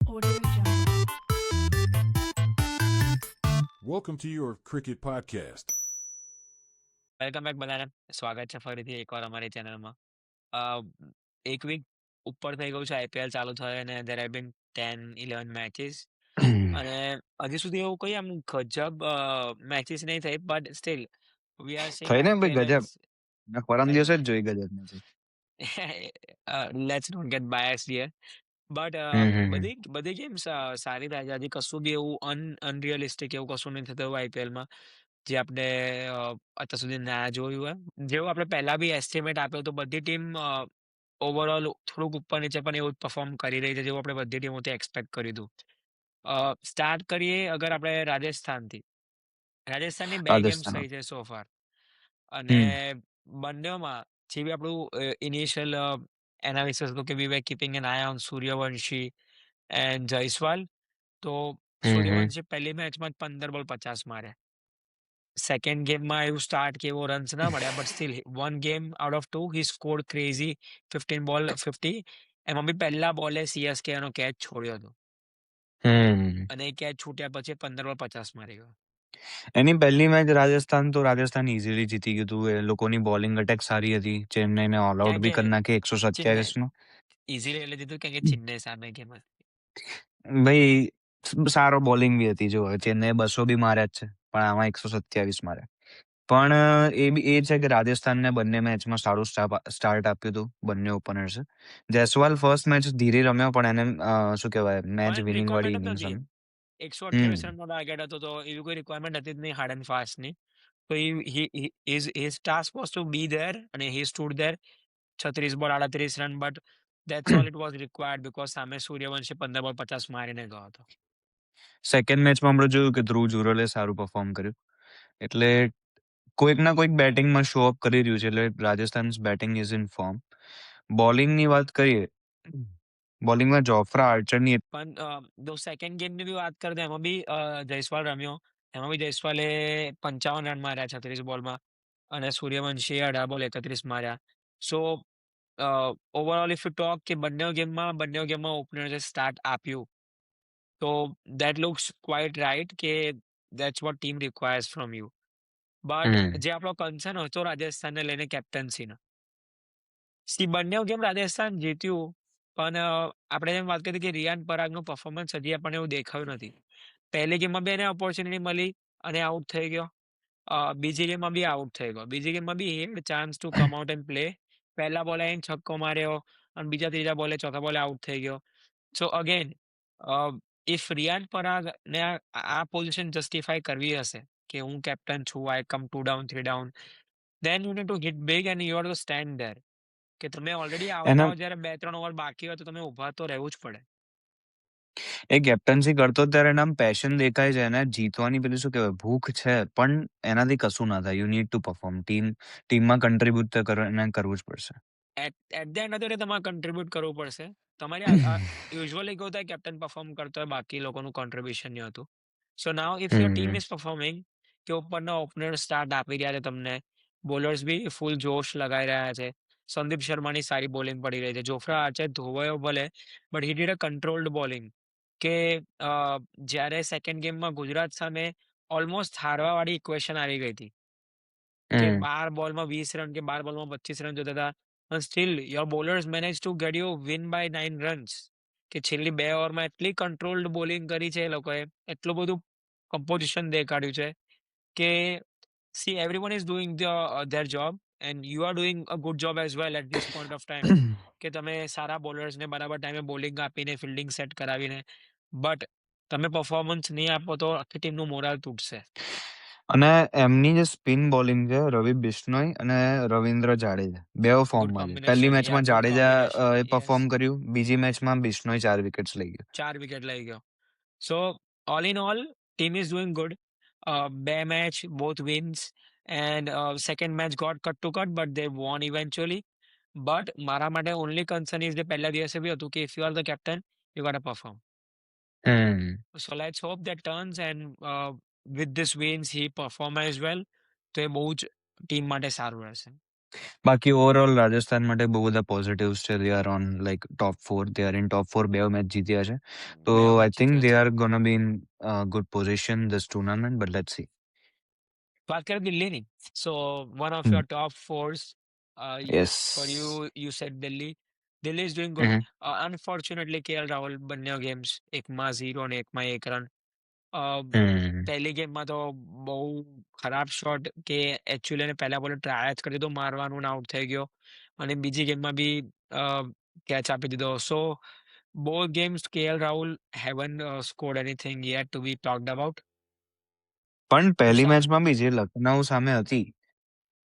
Audio Jungle. Welcome to your cricket podcast. Welcome back બધાને. સ્વાગત છે ફરીથી એકવાર અમારી ચેનલમાં. અ, એક વીક ઉપર થઈ ગયું છે આઈપીએલ ચાલુ થયો અને there have been 10-11 મેચીસ અને હજી સુધી એવું કોઈ આમ ગજબ મેચીસ નહીં થઈ but still we are seeing થઈ ને ભાઈ આઈપીએલ ગજબ. મેં પરમ થઈ દિવસે ને જ જોઈ ગજબ નથી. Let's not get biased here but hmm. બધી બધી ગેમ્સ સારી થાય છે. હજી કશું બી એવું અનરિયલિસ્ટિક એવું કશું નહીં થતું આઈપીએલમાં જે આપણે અત્યાર સુધી ના જોયું હોય. જેવું આપણે પહેલા બી એસ્ટિમેટ આપ્યો તો બધી ટીમ ઓવરઓલ થોડુંક ઉપર નીચે પણ એવું જ પરફોર્મ કરી રહી છે જેવું આપણે બધી ટીમોથી એક્સપેક્ટ કર્યું હતું. સ્ટાર્ટ કરીએ અગર આપણે રાજસ્થાનથી. રાજસ્થાનની 2 ગેમ્સ રાજસ્થાન. થઈ છે સો ફાર અને હમ બંનેમાં જે બી આપણું ઇનિશિયલ એનાલિસિસ હતું કે we were keeping an eye on Suryavanshi and Jaiswal. તો હમ. સૂર્યવંશી પહેલી મેચમાં જ 15 બોલ 50 માર્યા. સેકન્ડ ગેમમાં એવું સ્ટાર્ટ કે એવો રન્સ ના મળ્યા but still one game out of 2 he scored crazy 15 બોલ 50. એમાં બી પહેલા બોલે સીએસકે એનો કેચ છોડ્યો હતો હમ. અને એ કેચ છૂટ્યા પછી 15 બોલ 50 મારી ગયો. એની પહેલી મેચ રાજસ્થાન ઇઝીલી જીતી ગયું હતું. એ લોકોની બોલિંગ અટેક સારી હતી. ચેન્નઈને ઓલ આઉટ કારણ બી કે કરી નાખી 127 ચેન્નઈ નો. ઇઝીલી એટલે દીધું કારણ કે ચેન્નઈ સામે ગેમ ભાઈ સારો બોલિંગ બી હતી. જો ચેન્નઈ 200 બી માર્યા જ છે પણ આમાં 127 માર્યા. પણ એ બી એ છે કે રાજસ્થાનને બંને મેચમાં સારું સ્ટાર્ટ આપ્યું હતું બંને ઓપનર્સે. જયસ્વાલ ફર્સ્ટ મેચ ધીરે રમ્યો પણ એને શું કહેવાય મેચ પણ વિનિંગ વાળી રિક્વાયરમેન્ટ જ ઇનિંગ્સ નથી. રમી. 128 હમ રનનો ટાર્ગેટ હતો તો એવી કોઈ રિક્વાયરમેન્ટ હતી જ નહીં હાર્ડ એન્ડ ફાસ્ટની. તો his task was to be there અને he stood there 36 ball 38 run but that's all it was required because સામે સૂર્યવંશી 15 બોલ 50 મારીને ગયો હતો. સેકન્ડ મેચમાં આપણે જોયું કે ધ્રુવ જુરેલે સારું પરફોર્મ કર્યું. એટલે કોઈક ના કોઈક બેટિંગમાં શો અપ કરી રહ્યું છે. એટલે Rajasthan batting is in form. બોલિંગની વાત કરીએ. બોલિંગમાં જોફ્રા આર્ચરની પણ જો સેકન્ડ ગેમની બી વાત કરીએ તો એમાં બી જયસ્વાલ રમ્યો. એમાં બી જયસ્વાલે 55 રન માર્યા 36 બોલમાં અને સૂર્યવંશીએ 18 બોલ 31 માર્યા. So overall if you talk કે બંને ગેમમાં ઓપનર્સે સ્ટાર્ટ આપ્યું તો દેટ લુક્સ ક્વાઇટ રાઇટ કે that's what team requires from you. But hmm જે આપણો કન્સર્ન હતો રાજસ્થાનને લઈને કેપ્ટન્સીનો બંને ગેમ રાજસ્થાન જીત્યું પણ આપણે જેમ વાત કરી કે રિયાન પરાગનું પરફોર્મન્સ હજી આપણને એવું દેખાયું નથી. પહેલી ગેમમાં બી એને ઓપોર્ચ્યુનિટી મળી અને આઉટ થઈ ગયો. બીજી ગેમમાં બી આઉટ થઈ ગયો. બીજી ગેમમાં he had chance to come out and play. પહેલા બોલે આવીને છક્કો માર્યો અને બીજા ત્રીજા બોલે ચોથા બોલે આઉટ થઈ ગયો. સો અગેન ઇફ રિયાન પરાગને આ પોઝિશન જસ્ટિફાય કરવી હશે કે હું કેપ્ટન છું I come 2 down 3 down then you need to hit big and you are to stand there કે તમે ઓલરેડી આવતા એના હો જ્યારે 2-3 ઓવર બાકી હોય તો તમે ઊભા તો રહેવું જ પડે. એ કેપ્ટન્સી કરતો ત્યારે એના પેશન દેખાય છે. એને જીતવાની પેલી શું કહેવાય ભૂખ છે પણ એનાથી કશું ના થાય. You need to perform. ટીમમાં કન્ટ્રીબ્યુટ તો કરવું જ પડશે. At the end of the day તમારે કન્ટ્રીબ્યુટ કરવું પડશે. તમારે યુઝ્યુઅલી કેવું થાય કેપ્ટન પરફોર્મ કરતો હોય બાકી લોકોનું કોન્ટ્રીબ્યુશન નહીં હતું. So now if your team hmm is performing કે ઉપરના ઓપનર સ્ટાર્ટ આપી રહ્યા છે તમને, બોલર્સ બી ફૂલ જોશ લગાવી રહ્યા છે. સંદીપ શર્માની સારી બોલિંગ પડી રહી છે. જોફ્રા આર્ચર ધોવાયો ભલે but he did a controlled bowling કે જ્યારે સેકન્ડ ગેમમાં ગુજરાત સામે ઓલમોસ્ટ હારવાવાળી ઇક્વેશન આવી ગઈ હતી કે હમ 12 બોલમાં 20 રન કે 12 બોલમાં 25 રન જોતા હતા and still your bowlers managed to get you win by 9 runs કે છેલ્લી 2 ઓવરમાં એટલી કંટ્રોલ્ડ બોલિંગ કરી છે એ લોકોએ, એટલું બધું કમ્પોઝિશન દેખાડ્યું છે કે see everyone is doing their job and you are doing a good job as well at this point of time કે તમે સારા બોલર્સને બરાબર ટાઈમે બોલિંગ આપીને ફિલ્ડિંગ સેટ કરાવીને બટ તમે પરફોર્મન્સ નહીં આપો તો આખી ટીમનું મોરાલ તૂટશે. અને એમની જે સ્પિન બોલિંગ છે રવિ બિશ્નોઈ અને રવિન્દ્ર જાડેજા બેઉ ગુડ ફોર્મમાં છે. પહેલી કોમ્બિનેશન યા મેચમાં ગુડ જાડેજા કોમ્બિનેશન એ યસ પરફોર્મ કર્યું. બીજી મેચમાં બિશ્નોઈ 4 વિકેટ્સ લઈ ગયો. 4 વિકેટ લઈ ગયો. So all in all team is doing good. 2 match both wins and second match got cut to cut but they won eventually. But મારા માટે ઓનલી કન્સર્ન ઇઝ જે પહેલા દિવસે બી હતું કે if you are the captain you got perform. Hmm so let's hope that turns and with this wins he perform as well તો એ બહુ જ ટીમ માટે સારું રહેશે. બાકી ઓવરઓલ રાજસ્થાન માટે બહુ બધા પોઝિટિવ્સ છે. They are on like top 4. They are in ટોપ 4. બે મેચ જીત્યા છે. તો બે આઈ મેચ થિંક દે જીત્યા છે. Are gonna be in good position this tournament, but let's see. વાત કરીએ દિલ્હીની, so one of hmm. Your top fours, yes. for you, you said Delhi. Delhi is doing good. Unfortunately, KL Rahul બંને games એકમાં 0 અને એકમાં 1 run. હમ. પહેલી ગેમમાં તો બહુ ખરાબ શોટ કે એકચ્યુઅલી એને પહેલા બોલે ટ્રાય જ કરી દીધો મારવાનું ને આઉટ થઈ ગયો. અને બીજી ગેમમાં બી કેચ આપી દીધો. સો both games KL Rahul haven't scored anything yet to be talked about. પણ તો પહેલી મેચમાં બી જે લખનઉ સામે હતી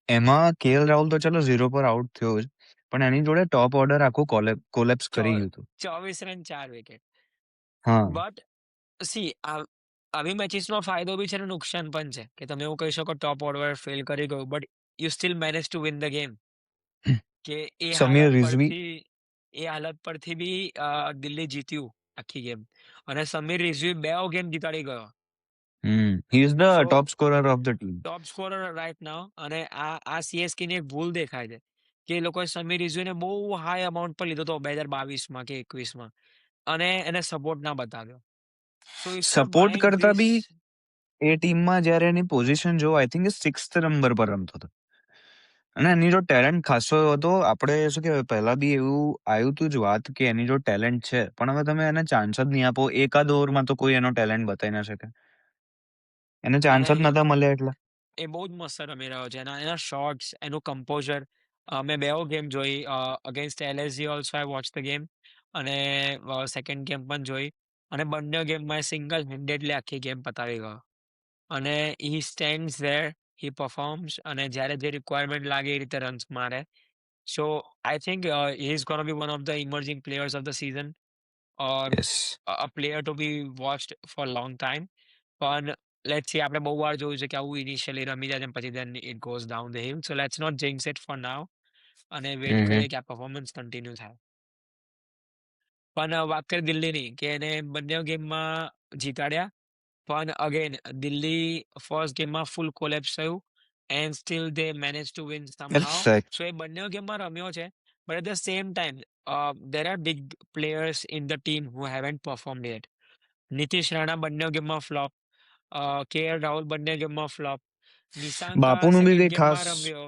એમાં કેએલ રાહુલ તો ચલો 0 પર આઉટ થયો જ, પણ એની જોડે ટોપ ઓર્ડર આખું કોલેપ્સ કરી ગયું હતું. 24 રન 4 વિકેટ. હા. બટ સી આવી મેચીસનો ફાયદો બી છે ને નુકસાન પણ છે કે તમે એવું કહી શકો ટોપ ઓર્ડર ફેલ કરી ગયું but you steel manage to win the game. કે સમીર રિઝવી એ હાલત પરથી બી દિલ્હી જીત્યું આખી ગેમ. અને સમીર રિઝવી 2 ગેમ જીતાડી ગયો. હી is the So, top scorer of the team. Top scorer right now. અને આ CSK ની એક ભૂલ દેખાય છે કે એ લોકોએ સમીર રિઝવીને બહુ હાઈ અમાઉન્ટ પર લીધો હતો 2022માં કે 21માં અને એને સપોર્ટ ના બતાવ્યો. સો ઇન્સ્ટેડ ઓફ સપોર્ટ બાઇંગ કરતા ધીસ, બી એ ટીમમાં જ્યારે એની પોઝિશન જો I think A 6th number પર રમતો હતો. અને એની જો ટેલેન્ટ ખાસો હતો. આપણે શું કહેવાય પહેલા બી એવું આવ્યું હતું જ વાત કે એની જો ટેલેન્ટ છે, પણ હવે તમે એને ચાન્સ જ નહીં આપો. એકાદ ઓવરમાં તો કોઈ એનો ટેલેન્ટ બતાવી ના શકે. એને ચાન્સ જ અને નતા મળ્યા એટલે. એ બહુ જ મસ્ત રમી રહ્યો છે. એના શોર્ટ્સ, એનું કમ્પોઝર. મેં 2 ગેમ જોઈ against LSG also I watch the game અને સેકન્ડ ગેમ પણ જોઈ અને બંને ગેમમાં સિંગલ હેન્ડેડલી આખી ગેમ પતાવી ગયો. અને he stands there, he performs અને જ્યારે જે રિક્વાયરમેન્ટ લાગે એ રીતે રન્સ મારે. So I think he is gonna be one of the emerging players of the season or yes. a player to be watched for long time. પણ let's see, આપણે બહુ વાર જોયું છે કે આવું ઇનિશિયલી રમી જાય છે પછી then it goes down the hill. So let's not jinx it for now અને વેટ કરીએ કે આ પરફોર્મન્સ કન્ટિન્યુ થાય. પણ વાત કરીએ દિલ્હીની કે એને બંને ગેમમાં જીતાડ્યા. પણ અગેન દિલ્હી ફર્સ્ટ ગેમમાં ફૂલ કોલેપ્સ થયું and still they manage to win somehow. So એ બંને ગેમમાં રમ્યો છે but at the same time there are big players in the team who haven't performed yet. Nitish Rana બંને ગેમમાં ફ્લોપ, KL રાહુલ બંને ગેમમાં ફ્લોપ, નિશાંકા બાપુનું બી સેકન્ડ કઈ ખાસ ગેમમાં રમ્યો.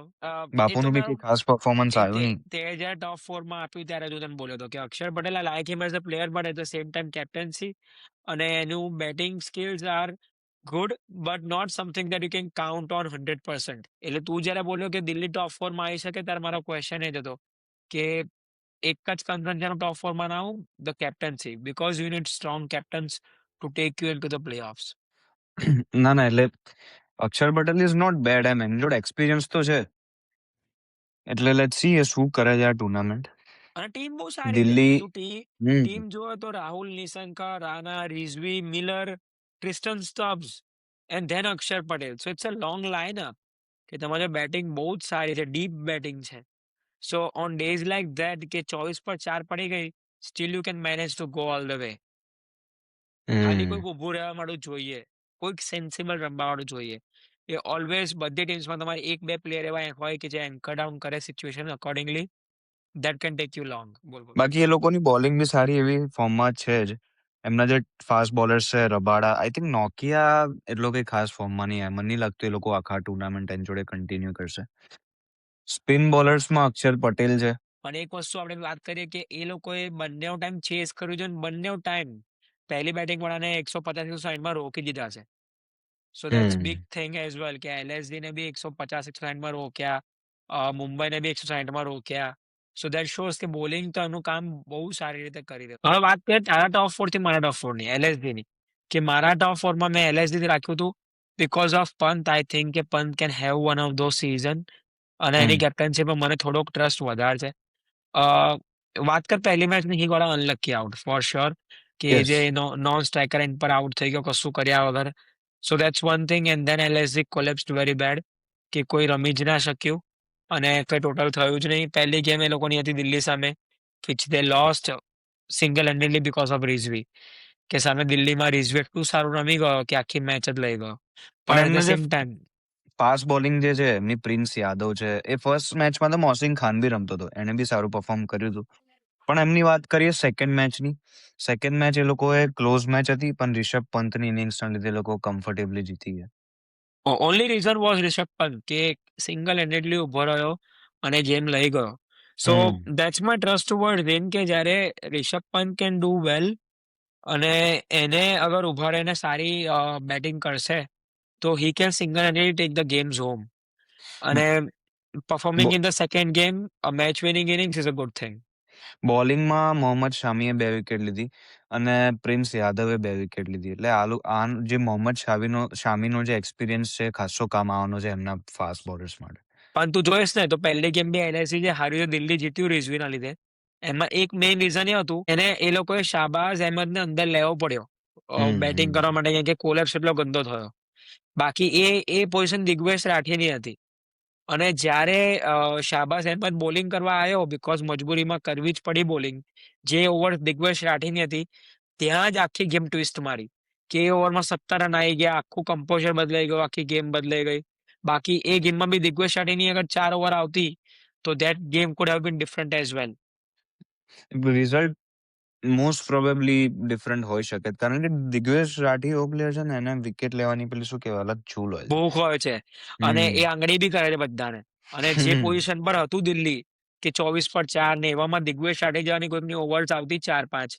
બાપુનું બી કઈ ખાસ પરફોર્મન્સ એ આવ્યું નહીં. તે જ્યારે ટોપ 4માં આપ્યું ત્યારે જ હું તને બોલ્યો હતો કે Axar Patel I like him as a player but at the same time captaincy અને એનું batting skills are good but not something that you can count on 100%. એટલે તું જ્યારે બોલ્યો કે દિલ્હી ટોપ 4માં આવી શકે ત્યારે મારો ક્વેશ્ચન એ જ હતો કે એક જ કન્સર્ન છે ટોપ 4માં ના આવું, the captaincy, because you need strong captain's to take you in to the play offs. ના ના, એટલે અક્ષર પટેલ ઇઝ નોટ બેડ. એની જોડે એક્સપિરિયન્સ તો છે. એટલે લેટ્સ સી એ શું કરે છે આ ટુર્નામેન્ટ. અને ટીમ બહુ સારી છે. દિલ્હી તું હમ ટીમ જોવે તો Rahul, Nissanka, Rana, Rizvi, Miller, Tristan Stubbs and then Axar Patel. So it's a long line up કે તમારી બેટિંગ બહુ જ સારી છે, ડીપ બેટિંગ છે. So on days like that કે 24 પર 4 પડી ગઈ, steel you can manage to go all the way. ખાલી કોઈક ઊભું રહેવા વાળું જોઈએ, કોઈક સેન્સિબલ રમવા વાળું જોઈએ. એ ઓલવેઝ બધી ટીમ્સમાં તમારે 1-2 પ્લેયર એવા હોય કે જે એન્કર ડાઉન કરે situation accordingly. That can take you long. બોલ બોલ. બાકી એ લોકોની બોલિંગ બી સારી એવી ફોર્મમાં છે જ. એમના જે ફાસ્ટ બોલર્સ છે રબાડા, આઈ થિંક નોકિયા એટલો કઈ ખાસ ફોર્મમાં નહીં આવે. મને નહીં લાગતું એ લોકો આખા ટુર્નામેન્ટ એની જોડે કન્ટિન્યુ કરશે. સ્પિન બોલર્સમાં અક્ષર પટેલ છે. અને એક વસ્તુ આપણે વાત કરીએ કે એ લોકોએ બંને ટાઈમ ચેસ કર્યું છે અને બંને ટાઈમ પહેલી બેટિંગ વાળાને 150-160માં રોકી દીધા છે. સો that's big thing as well કે LSG ને બી 150-160માં રોક્યા, મુંબઈને બી 160માં રોક્યા. સો દેટ શોઝ કે બોલિંગ તો એનું કામ બહુ સારી રીતે કરી દે. હવે વાત કરીએ તારા ટોપ 4 થી મારા ટોપ 4 ની, LSG ની, કે મારા ટોપ 4માં મેં LSG રાખ્યું હતું because of Pant. I think કે Pant can have one of those season અને એની કેપ્ટનશીપમાં મને થોડોક ટ્રસ્ટ વધારે છે. વાત કર પહેલી મેચની, he got unlucky out for sure કે Yes. જે નોન સ્ટ્રાઇકર એન પર આઉટ થઈ ગયો કશું કર્યા વગર. So that's one thing and then LSG collapsed very bad કે કોઈ રમી જ ના શક્યું અને કંઈ ટોટલ થયું જ નહીં. પહેલી ગેમ એ લોકોની હતી દિલ્હી સામે which they lost single હેન્ડેડલી because of Rizvi, કે સામે દિલ્હીમાં રિઝવી એટલું સારું રમી ગયો કે આખી મેચ જ લઈ ગયો. પણ પણ એટ એમને ધ જે સેમ ટાઈમ ફાસ્ટ બોલિંગ જે છે એમની પ્રિન્સ યાદવ છે. એ ફર્સ્ટ મેચમાં તો મોહસિન ખાન બી રમતો હતો. એણે બી સારું પરફોર્મ કર્યું હતું. પણ એમની વાત કરીએ સેકન્ડ મેચની. સેકન્ડ મેચ એ લોકોએ ક્લોઝ મેચ હતી પણ રિષભ પંતની ઇનિંગ્સના લીધે એ લોકો કમ્ફર્ટેબલી જીતી ગયા. Only reason was Rishabh Pant કે સિંગલ હેન્ડેડલી ઉભો રહ્યો અને ગેમ લઈ ગયો. So that's my trust toward him કે જ્યારે Rishabh Pant can do well અને એને અગર ઉભા રહીને સારી બેટિંગ કરશે તો he can single handedly take the games home. અને performing in the second game a match winning innings is a good thing. બોલિંગમાં મોહમ્મદ શામીએ 2 વિકેટ લીધી અને પ્રિન્સ યાદવે 2 વિકેટ લીધી. એટલે આ જે મોહમ્મદ શામીનો જે એક્સપિરિયન્સ છે ખાસો કામ આવવાનો છે એમના ફાસ્ટ બોલર્સ માટે. પણ તું જોઈશ ને તો પહેલી ગેમ બી LIC જે હાર્યું દિલ્હી જીત્યું રિઝવીના લીધે. એમાં એક મેઇન રીઝન એ હતું એને એ લોકોએ શાહબાઝ અહેમદને અંદર લેવો પડ્યો બેટિંગ કરવા માટે, કેમ કે કોલેપ્સ એટલો ગંદો થયો. બાકી એ પોઝિશન દિગ્વેશ રાઠીની હતી. અને જ્યારે શાહબાઝ અહેમદ બોલિંગ કરવા આવ્યો બીકોઝ મજબૂરીમાં કરવી જ પડી બોલિંગ, જે ઓવર દિગ્વેશ રાઠીની હતી ત્યાં જ આખી ગેમ ટ્વિસ્ટ મારી કે એ ઓવરમાં 17 રન આવી ગયા, આખું કમ્પોઝર બદલાઈ ગયું, આખી ગેમ બદલાઈ ગઈ. બાકી એ ગેમમાં બી દિગ્વેશ રાઠીની અગર 4 ઓવર આવતી તો that game could have been different as well. Result most probably different હોઈ શકે કારણ કે દિગ્વેશ રાઠી એવો પ્લેયર છે ને એને વિકેટ લેવાની પેલી શું કહેવાય અલગ ચૂલ હોય છે. ભૂખ હોય છે અને એ આંગળી બી કરે છે બધાને. અને જે પોઝિશન પર હતું દિલ્હી કે 24 પર 4 ને એવામાં દિગ્વેશ રાઠી જવાની કોઈકની ઓવર્સ આવતી 4-5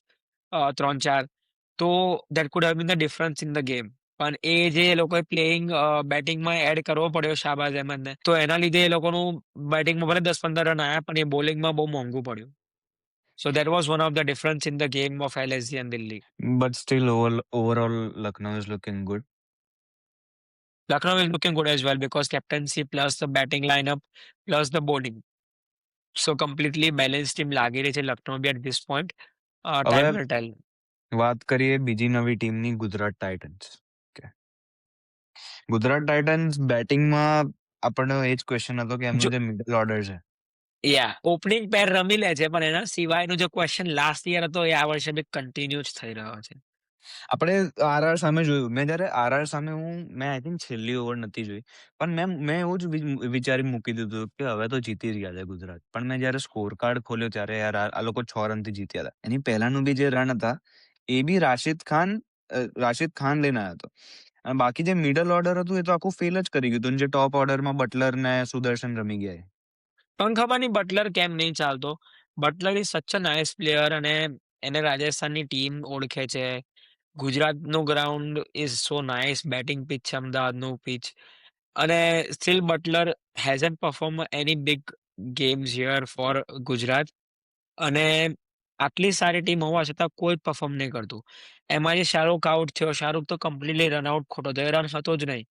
3-4 તો that could have been the difference in the game. પણ એ જે એ લોકોએ પ્લેઇંગ બેટિંગમાં એડ કરવો પડ્યો શાહબાઝ અહેમદને, તો એના લીધે એ લોકોનું બેટિંગમાં ભલે 10-15 રન આવ્યા પણ એ બોલિંગમાં બહુ મોંઘું પડ્યું. સો that was one of the difference in the game of LSG and Delhi. But still, overall, Lucknow is looking good. Lucknow is looking good as well because captaincy plus the batting lineup plus the bowling. So completely balanced team લાગી રહી છે લખનઉ બી at this point. હવે Time will tell. વાત કરીએ બીજી નવી ટીમની Gujarat Titans. Gujarat Titans બેટિંગમાં આપણને એ જ ક્વેશ્ચન હતો કે એમનું જે મિડલ ઓર્ડર છે ઓપનિંગ પેર રમી લે છે પણ એના સિવાયનો જે ક્વેશ્ચન લાસ્ટ યર હતો એ આ વર્ષે બી કન્ટિન્યુ જ થઈ રહ્યો છે. આપણે આરઆર સામે જોયું. મેં જ્યારે આરઆર સામે મેં આઈ થિંક છેલ્લી ઓવર નથી જોઈ પણ મેં એવું જ વિચારી મૂકી દીધું કે હવે તો જીતી જ ગયા છે ગુજરાત. પણ મેં જ્યારે સ્કોર કાર્ડ ખોલ્યો ત્યારે યાર આ લોકો 6 રનથી જીત્યા હતા. એની પહેલાનું બી જે રન હતા એ બી રાશિદ ખાન લઈને આવ્યો હતો. અને બાકી જે મિડલ ઓર્ડર હતું એ તો આખું ફેલ જ કરી ગયું હતું. જે ટોપ ઓર્ડરમાં બટલર ને સુદર્શન રમી ગયા. પણ ખબર નહીં બટલર કેમ નહીં ચાલતો. બટલર ઇઝ સચ અ નાઇસ પ્લેયર અને એને રાજસ્થાનની ટીમ ઓળખે છે. ગુજરાતનું ground is so nice, batting pitch છે અમદાવાદનું પિચ. અને steel Buttler hasn't perform any big games here for Gujarat. અને આટલી સારી ટીમ હોવા છતાં કોઈ જ પરફોર્મ નહીં કરતું. એમાં જે શાહરૂખ આઉટ થયો, શાહરૂખ તો કમ્પ્લીટલી રનઆઉટ ખોટો થયો, રન હતો જ નહીં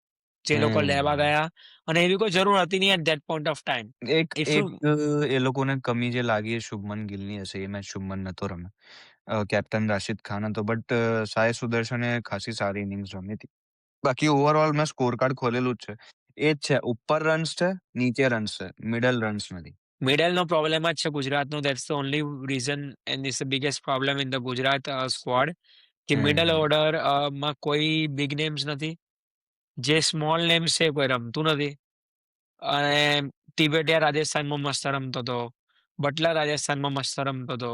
જે લોકો લેવા ગયા. અને એવી કોઈ જરૂર હતી નહીં at that point of time. એક એ લોકોને કમી જે લાગી એ શુભમન ગિલની હશે. એ મેચ શુભમન નતો રમ્યો. કેપ્ટન રાશિદ ખાન હતો બટ સાય સુદર્શને ખાસી સારી ઇનિંગ્સ રમી હતી. બાકી ઓવરઓલ મેં સ્કોર કાર્ડ ખોલેલું જ છે. એ જ છે, ઉપર રન્સ છે, નીચે રન્સ છે, મિડલ રન્સ નથી. મિડલનો પ્રોબ્લેમ જ છે ગુજરાતનો. That's the only reason and is the biggest problem in the Gujarat squad કે મિડલ ઓર્ડર માં કોઈ બિગ નેમ્સ નથી. જે સ્મોલ નેમ્સ છે કોઈ રમતું નથી. અને તિબેટિયા રાજસ્થાનમાં મસ્ત રમતો હતો, બટલર રાજસ્થાનમાં મસ્ત રમતો હતો.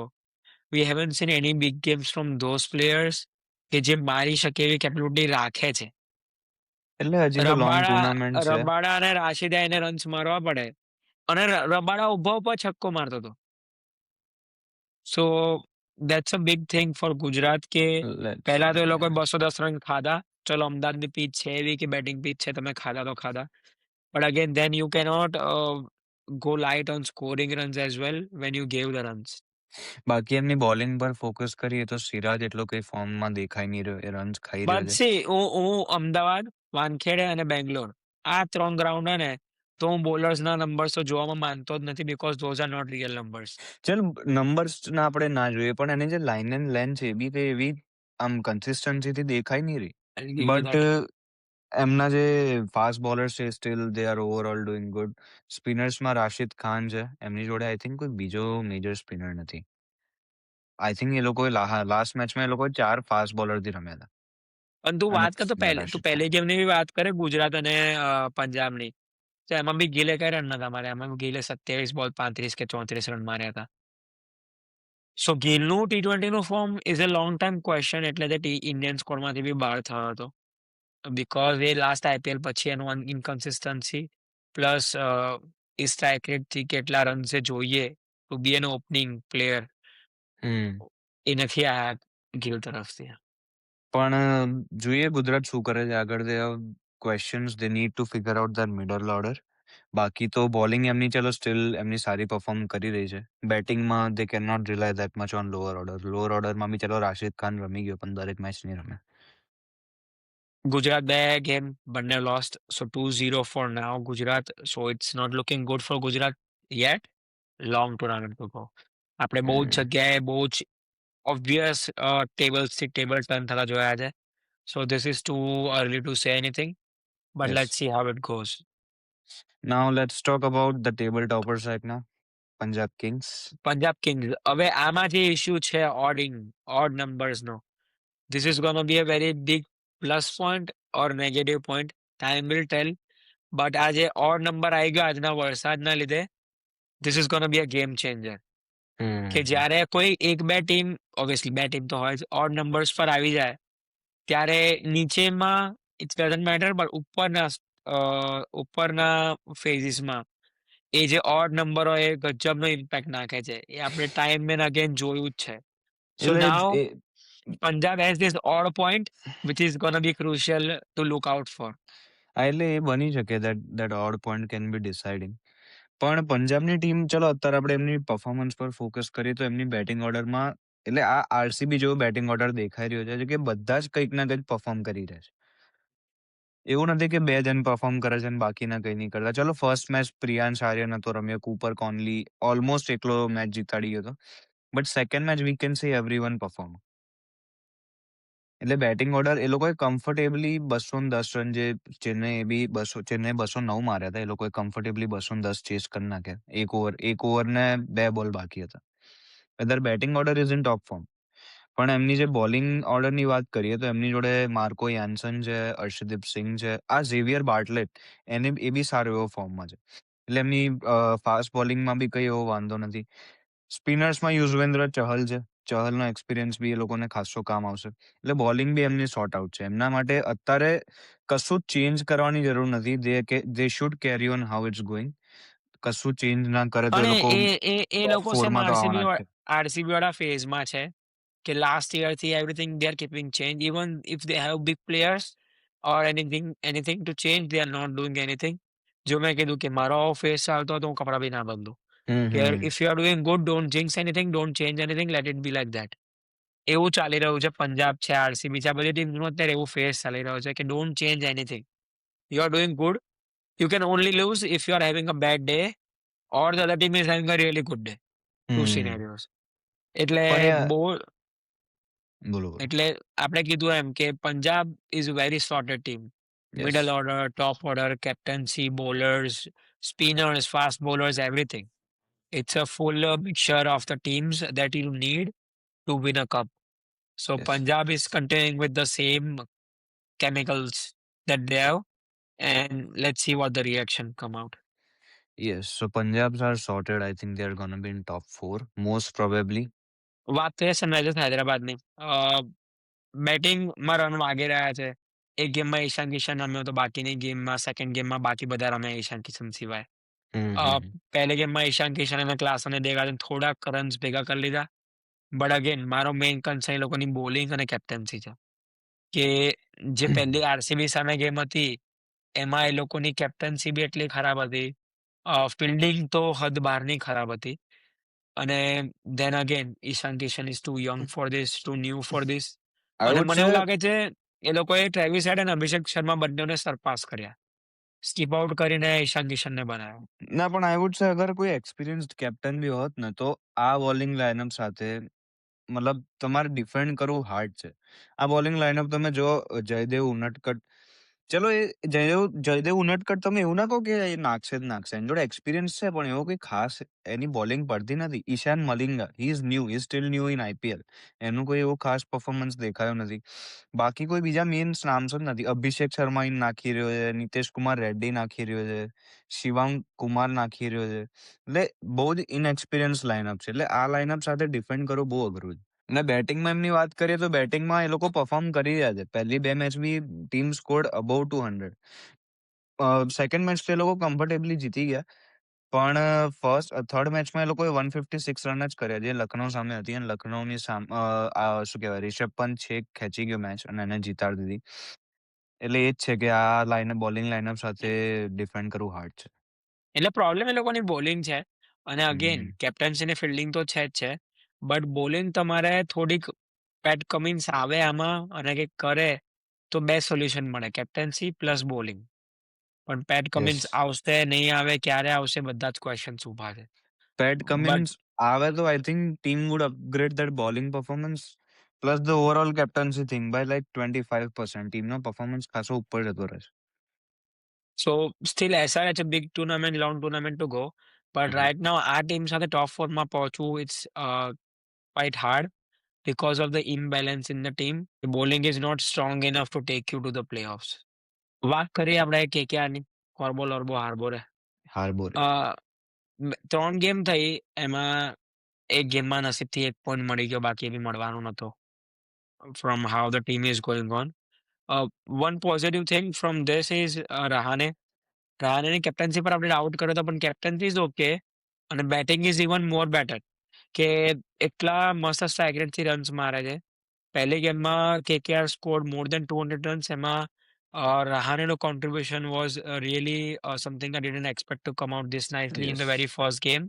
We haven't seen any big games from those players કે જે મારી શકે એવી કેપેબિલિટી રાખે છે. એટલે હજી તો લોંગ ટુર્નામેન્ટ છે. રબાડા અને રાશિદા એને રન્સ મારવા પડે અને રબાડા ઉભા ઉપર છક્કો મારતો હતો. સો that's a big thing for Gujarat કે પહેલા તો એ લોકોએ 210 રન ખાધા. ચલો અમદાવાદની પીચ છે એવી કે બેટિંગ પીચ છે, તમે ખાધા તો ખાધા. But again, then you cannot go light on scoring runs as well when you gave the runs. બાકી એમની બોલિંગ પર ફોકસ કરીએ તો સિરાજ એટલો કઈ ફોર્મમાં દેખાઈ નહીં રહ્યો. એ રન્સ ખાઈ રહ્યો But છે. see, હું અમદાવાદ, વાનખેડે અને બેંગ્લોર આ 3 ગ્રાઉન્ડ ને તો હું બોલર્સના નંબર્સ તો જોવામાં માનતો જ નથી because those are not real numbers. ચલ નંબર્સ ના આપણે ના જોઈએ પણ એની જે લાઇન એન્ડ લેન્થ છે એ બી કઈ એવી આમ કન્સિસ્ટન્સીથી દેખાઈ નહીં રહી. I'll give you but that. એમના જે ફાસ્ટ બોલર્સ છે still they are overall doing good. સ્પિનર્સમાં રાશિદ ખાન છે. એમની જોડે આઈ થિંક કોઈ બીજો મેજર સ્પિનર નથી. આઈ થિંક એ લોકોએ લાસ્ટ મેચમાં એ લોકોએ 4 ફાસ્ટ બોલરથી રમ્યા હતા. પણ તું અને વાત કર તો તું રાશિદ ખાન. પહેલી ગેમની બી વાત કરે ગુજરાત અને પંજાબની. તો એમાં બી ગિલે કઈ રન નતા માર્યા. એમાં ગિલે 27 બોલ 35 કે 34 રન માર્યા હતા. સો ગિલનું T20 નું form is a long time question, એટલે તે ઇન્ડિયન સ્કોડમાંથી બી બહાર થયો હતો. બીકોઝ એ લાસ્ટ IPL પછી એનું ઇનકન્સિસ્ટન્સી પ્લસ એ સ્ટ્રાઇક રેટથી કેટલા રન્સ જોઈએ ટુ બી એન ઓપનિંગ પ્લેયર એ નથી આયા ગિલ તરફથી. પણ જોઈએ ગુજરાત શું કરે છે આગળ. They have questions, they need to figure out there middle order. બાકી તો બોલિંગ એમની ચલો સ્ટીલ એમની સારી પરફોર્મ કરી રહી છે. બેટિંગમાં they can not rely that much on lower order. Lower ઓર્ડરમાં બી ચલો રાશિદ ખાન રમી ગયો પણ દરેક મેચ નહીં રમે. ગુજરાત 2 ગેમ બંને lost, so 2-0 for now Gujarat. So it's not looking good for Gujarat yet. Long tournament to go. આપણે બહુ જ જગ્યાએ બહુ જ ઓબ્વિયસ ટેબલ્સથી ટેબલ ટર્ન થતા જોયા છે. So this is too early to say anything, but yes. Let's see how it goes. Now let's talk about the table toppers right now. Punjab kings. Punjab kings, હવે આમાં જે ઇશ્યુ છે ઓડ નંબર્સનો, this is gonna be a very big plus point or negative point. Time will tell. But આ જે odd number આવી ગયો આજના વરસાદના લીધે, this is gonna be a game changer. કે જ્યારે કોઈ એક બે ટીમ, ઓબ્વિયસલી બે ટીમ તો હોય જ, ઓડ નંબર્સ પર આવી જાય ત્યારે નીચેમાં ઇટ્સ ડઝન્ટ મેટર, બટ ઉપરના ફેઝિસમાં એ જે ઓડ નંબર હોય એ ગજબનો ઇમ્પેક્ટ નાખે છે. એ આપણે ટાઈમ એન્ડ અગેન જોયું જ છે. સો એટલે now Punjab has this odd point which is gonna be crucial to look out for. એટલે એ બની શકે that odd point can be deciding. પણ પંજાબની ટીમ, ચલો અત્યારે આપણે એમની પરફોર્મન્સ પર ફોકસ કરીએ તો એમની બેટિંગ ઓર્ડરમાં, એટલે આ આરસીબી જેવો બેટિંગ ઓર્ડર દેખાઈ રહ્યો છે કે બધા જ કંઈક ના કંઈક પરફોર્મ કરી રહ્યા છે. એવું નથી કે બે જણ પરફોર્મ કરે છે અને બાકીના કંઈ નહીં કરતા. ચલો ફર્સ્ટ મેચ પ્રિયાંશ આર્યન હતો રમ્યો, કૂપર કોનલી ઓલમોસ્ટ એકલો મેચ જીતાડી ગયો હતો. But second match we can see everyone perform. એટલે બેટિંગ ઓર્ડર એ લોકોએ કમ્ફર્ટેબલી 210 રન, જે ચેન્નઈ બી 209 માર્યા હતા, એ લોકોએ કમ્ફર્ટેબલી 210 ચેસ કરી નાખ્યા. એક ઓવરને 2 બોલ બાકી હતા. Whether batting order is in top form. પણ એમની જે બોલિંગ ઓર્ડરની વાત કરીએ તો એમની જોડે માર્કો યાન્સન છે, અર્શદીપ સિંઘ છે, આ ઝેવિયર બાર્ટલેટ એ બી સારો એવો ફોર્મમાં છે. એટલે એમની ફાસ્ટ બોલિંગમાં બી કઈ એવો વાંધો નથી. સ્પિનર્સમાં યુઝવેન્દ્ર ચહલ છે. ચહલનો એક્સપિરિયન્સ બી એ લોકોને ખાસો કામ આવશે. એટલે બોલિંગ બી એમની સોર્ટ આઉટ છે. એમના માટે અત્યારે કશું ચેન્જ કરવાની જરૂર નથી. They should carry on how it's going. કશું ચેન્જ ના કરે તો એ પણ લોકો એ ટોપ લોકો સેમ ફોરમાં તો આવવાના જ છે. આરસીબી વાળા ફેઝમાં છે કે લાસ્ટ યરથી everything they are keeping change. Even if they have big players or anything to change, they are not doing anything. જો મેં કીધું કે મારો ફેસ ચાલતો હતો, હું કપડાં બી ના બદલું. કે if you are doing good, don't jinx anything, don't change anything, let it be like that. એવું ચાલી રહ્યું છે. પંજાબ છે, આરસીબી છે, આ બધી ટીમનું અત્યારે એવું ફેસ ચાલી રહ્યો છે કે don't change anything. You are doing good. You can only lose if you are having a bad day or the other team is having a really good day. Two scenarios. એટલે પણ બહુ બોલો બોલો. એટલે આપણે કીધું એમ કે Punjab is very sorted team. Yes. Middle order, top order, captaincy, bowlers, spinners, fast bowlers, everything. It's a full mixture of the teams that you need to win a cup. So yes. Punjab is continuing with the same chemicals that they have, and let's see what the reaction come out. Yes, so Punjabs are sorted. I think they're gonna be in top 4, most probably. વાત તો એ Sunrisers હૈદરાબાદની. બેટિંગમાં run વાગી રહ્યા છે. એક ગેમમાં ઈશાન કિશન રમ્યો તો બાકીની ગેમમાં, સેકન્ડ ગેમમાં બાકી બધા રમ્યા ઈશાન કિશન સિવાય. પહેલી ગેમમાં ઈશાન કિશન અને ક્લાસને દેખાડે થોડાક રન્સ ભેગા કરી લીધા. બટ અગેન મારો મેઇન કન્સર્ન એ લોકોની બોલિંગ અને કેપ્ટન્સી છે. કે જે પહેલી આરસીબી સામે ગેમ હતી એમાં એ લોકોની કેપ્ટન્સી બી એટલી ખરાબ હતી. ફિલ્ડિંગ તો હદ બહારની ખરાબ હતી. અને then again Ishan Kishan is too young for this, too new for this. I અને would મને say, એવું લાગે છે એ લોકોએ ટ્રેવિસ હેડ અને અભિષેક શર્મા બંનેને સરપાસ કર્યા. સ્કીપ આઉટ કરીને ઈશાન કિશનને બનાવ્યો. ના પણ I would say અગર કોઈ એક્સપિરિયન્સ્ડ કેપ્ટન બી હોત ને તો આ બોલિંગ લાઇનઅપ સાથે મતલબ તમારે ડિફેન્ડ કરવું હાર્ડ છે. આ બોલિંગ લાઇનઅપ તમે જો, જયદેવ ઉનડકટ ચલો એ જયદેવ ઉનડકટ તમે એવું ના કહો કે એ નાખશે જ નાખશે. એની જોડે એક્સપિરિયન્સ છે પણ એવો કોઈ ખાસ એની બોલિંગ પડતી નથી. Eshan Malinga he is new, he is still new in IPL. એનું કોઈ એવો ખાસ પરફોર્મન્સ દેખાયો નથી. બાકી કોઈ બીજા મેઇન્સ નામ્સ જ નથી. અભિષેક શર્મા ઈ નાખી રહ્યો છે, નીતિશ કુમાર રેડ્ડી નાખી રહ્યો છે, શિવાંગ કુમાર નાખી રહ્યો છે. એટલે બહુ જ ઇનએક્સપિરિયન્સ લાઇનઅપ છે. એટલે આ લાઇનઅપ સાથે ડિફેન્ડ કરવું બહુ અઘરું છે. અને બેટિંગમાં એમની વાત કરીએ તો બેટિંગમાં એ લોકો પરફોર્મ કરી રહ્યા છે. પહેલી 2 મેચ બી team scored above 200. Second match તો એ લોકો કમ્ફર્ટેબલી જીતી ગયા. પણ થર્ડ મેચમાં એ લોકોએ 156 રન જ કર્યા, જે લખનઉ સામે હતી. અને લખનઉની શું કહેવાય, રિષભ પંત છેક ખેંચી ગયો મેચ અને એને જીતાડી દીધી. એટલે એ જ છે કે આ બોલિંગ લાઇનઅપ સાથે ડિફેન્ડ કરવું હાર્ડ છે. એટલે પ્રોબ્લેમ એ લોકોની બોલિંગ છે. અને અગેન હમ. કેપ્ટન્સી ને ફિલ્ડિંગ તો છે જ છે. બટ બોલિંગ તમારે થોડીક પેટ કમિન્સ આવે આમાં અને કંઈક કરે તો બે સોલ્યુશન મળે, કેપ્ટન્સી પ્લસ બોલિંગ. પણ પેટ કમિન્સ યસ. આવશે નહીં આવે, ક્યારે આવશે, બધા જ ક્વેશ્ચન્સ ઊભા છે. પેટ બટ કમિન્સ આવે તો I think team would upgrade that bowling performance plus the overall captaincy thing by like 25%. ટીમનો પરફોર્મન્સ ખાસો ઉપર જતો રહેશે. So still SRH a big tournament, long tournament to go. But hmm. right now આ team સાથે top ફોરમાં પહોંચવું it's quite hard because of the imbalance in the team. The bowling is not strong enough to take you to the playoffs. વાત કરીએ આપણે KKRની, કોર્બો લોર્બો હાર્બોરે. હાર્બોરે. અ, 3 game થઈ, એમાં એક ગેમમાં નસીબથી 1 પોઈન્ટ મળી ગયો, બાકી એ બી મળવાનો નતો. From how the team is going on. One positive thing from this is Rahane. રહાનેની કેપ્ટન્સી પર આપણે ડાઉટ કર્યો હતો, પણ કેપ્ટન્સી ઇઝ ઓકે અને batting is even more better. કે એટલા મસ્ત સ્ટ્રાઇક રેટથી રન્સ મારે છે. પહેલી ગેમમાં KKR scored more than 200 runs. એમાં રહાનેનો contribution was really something I didn't expect to come out this nicely in yes. The very first game.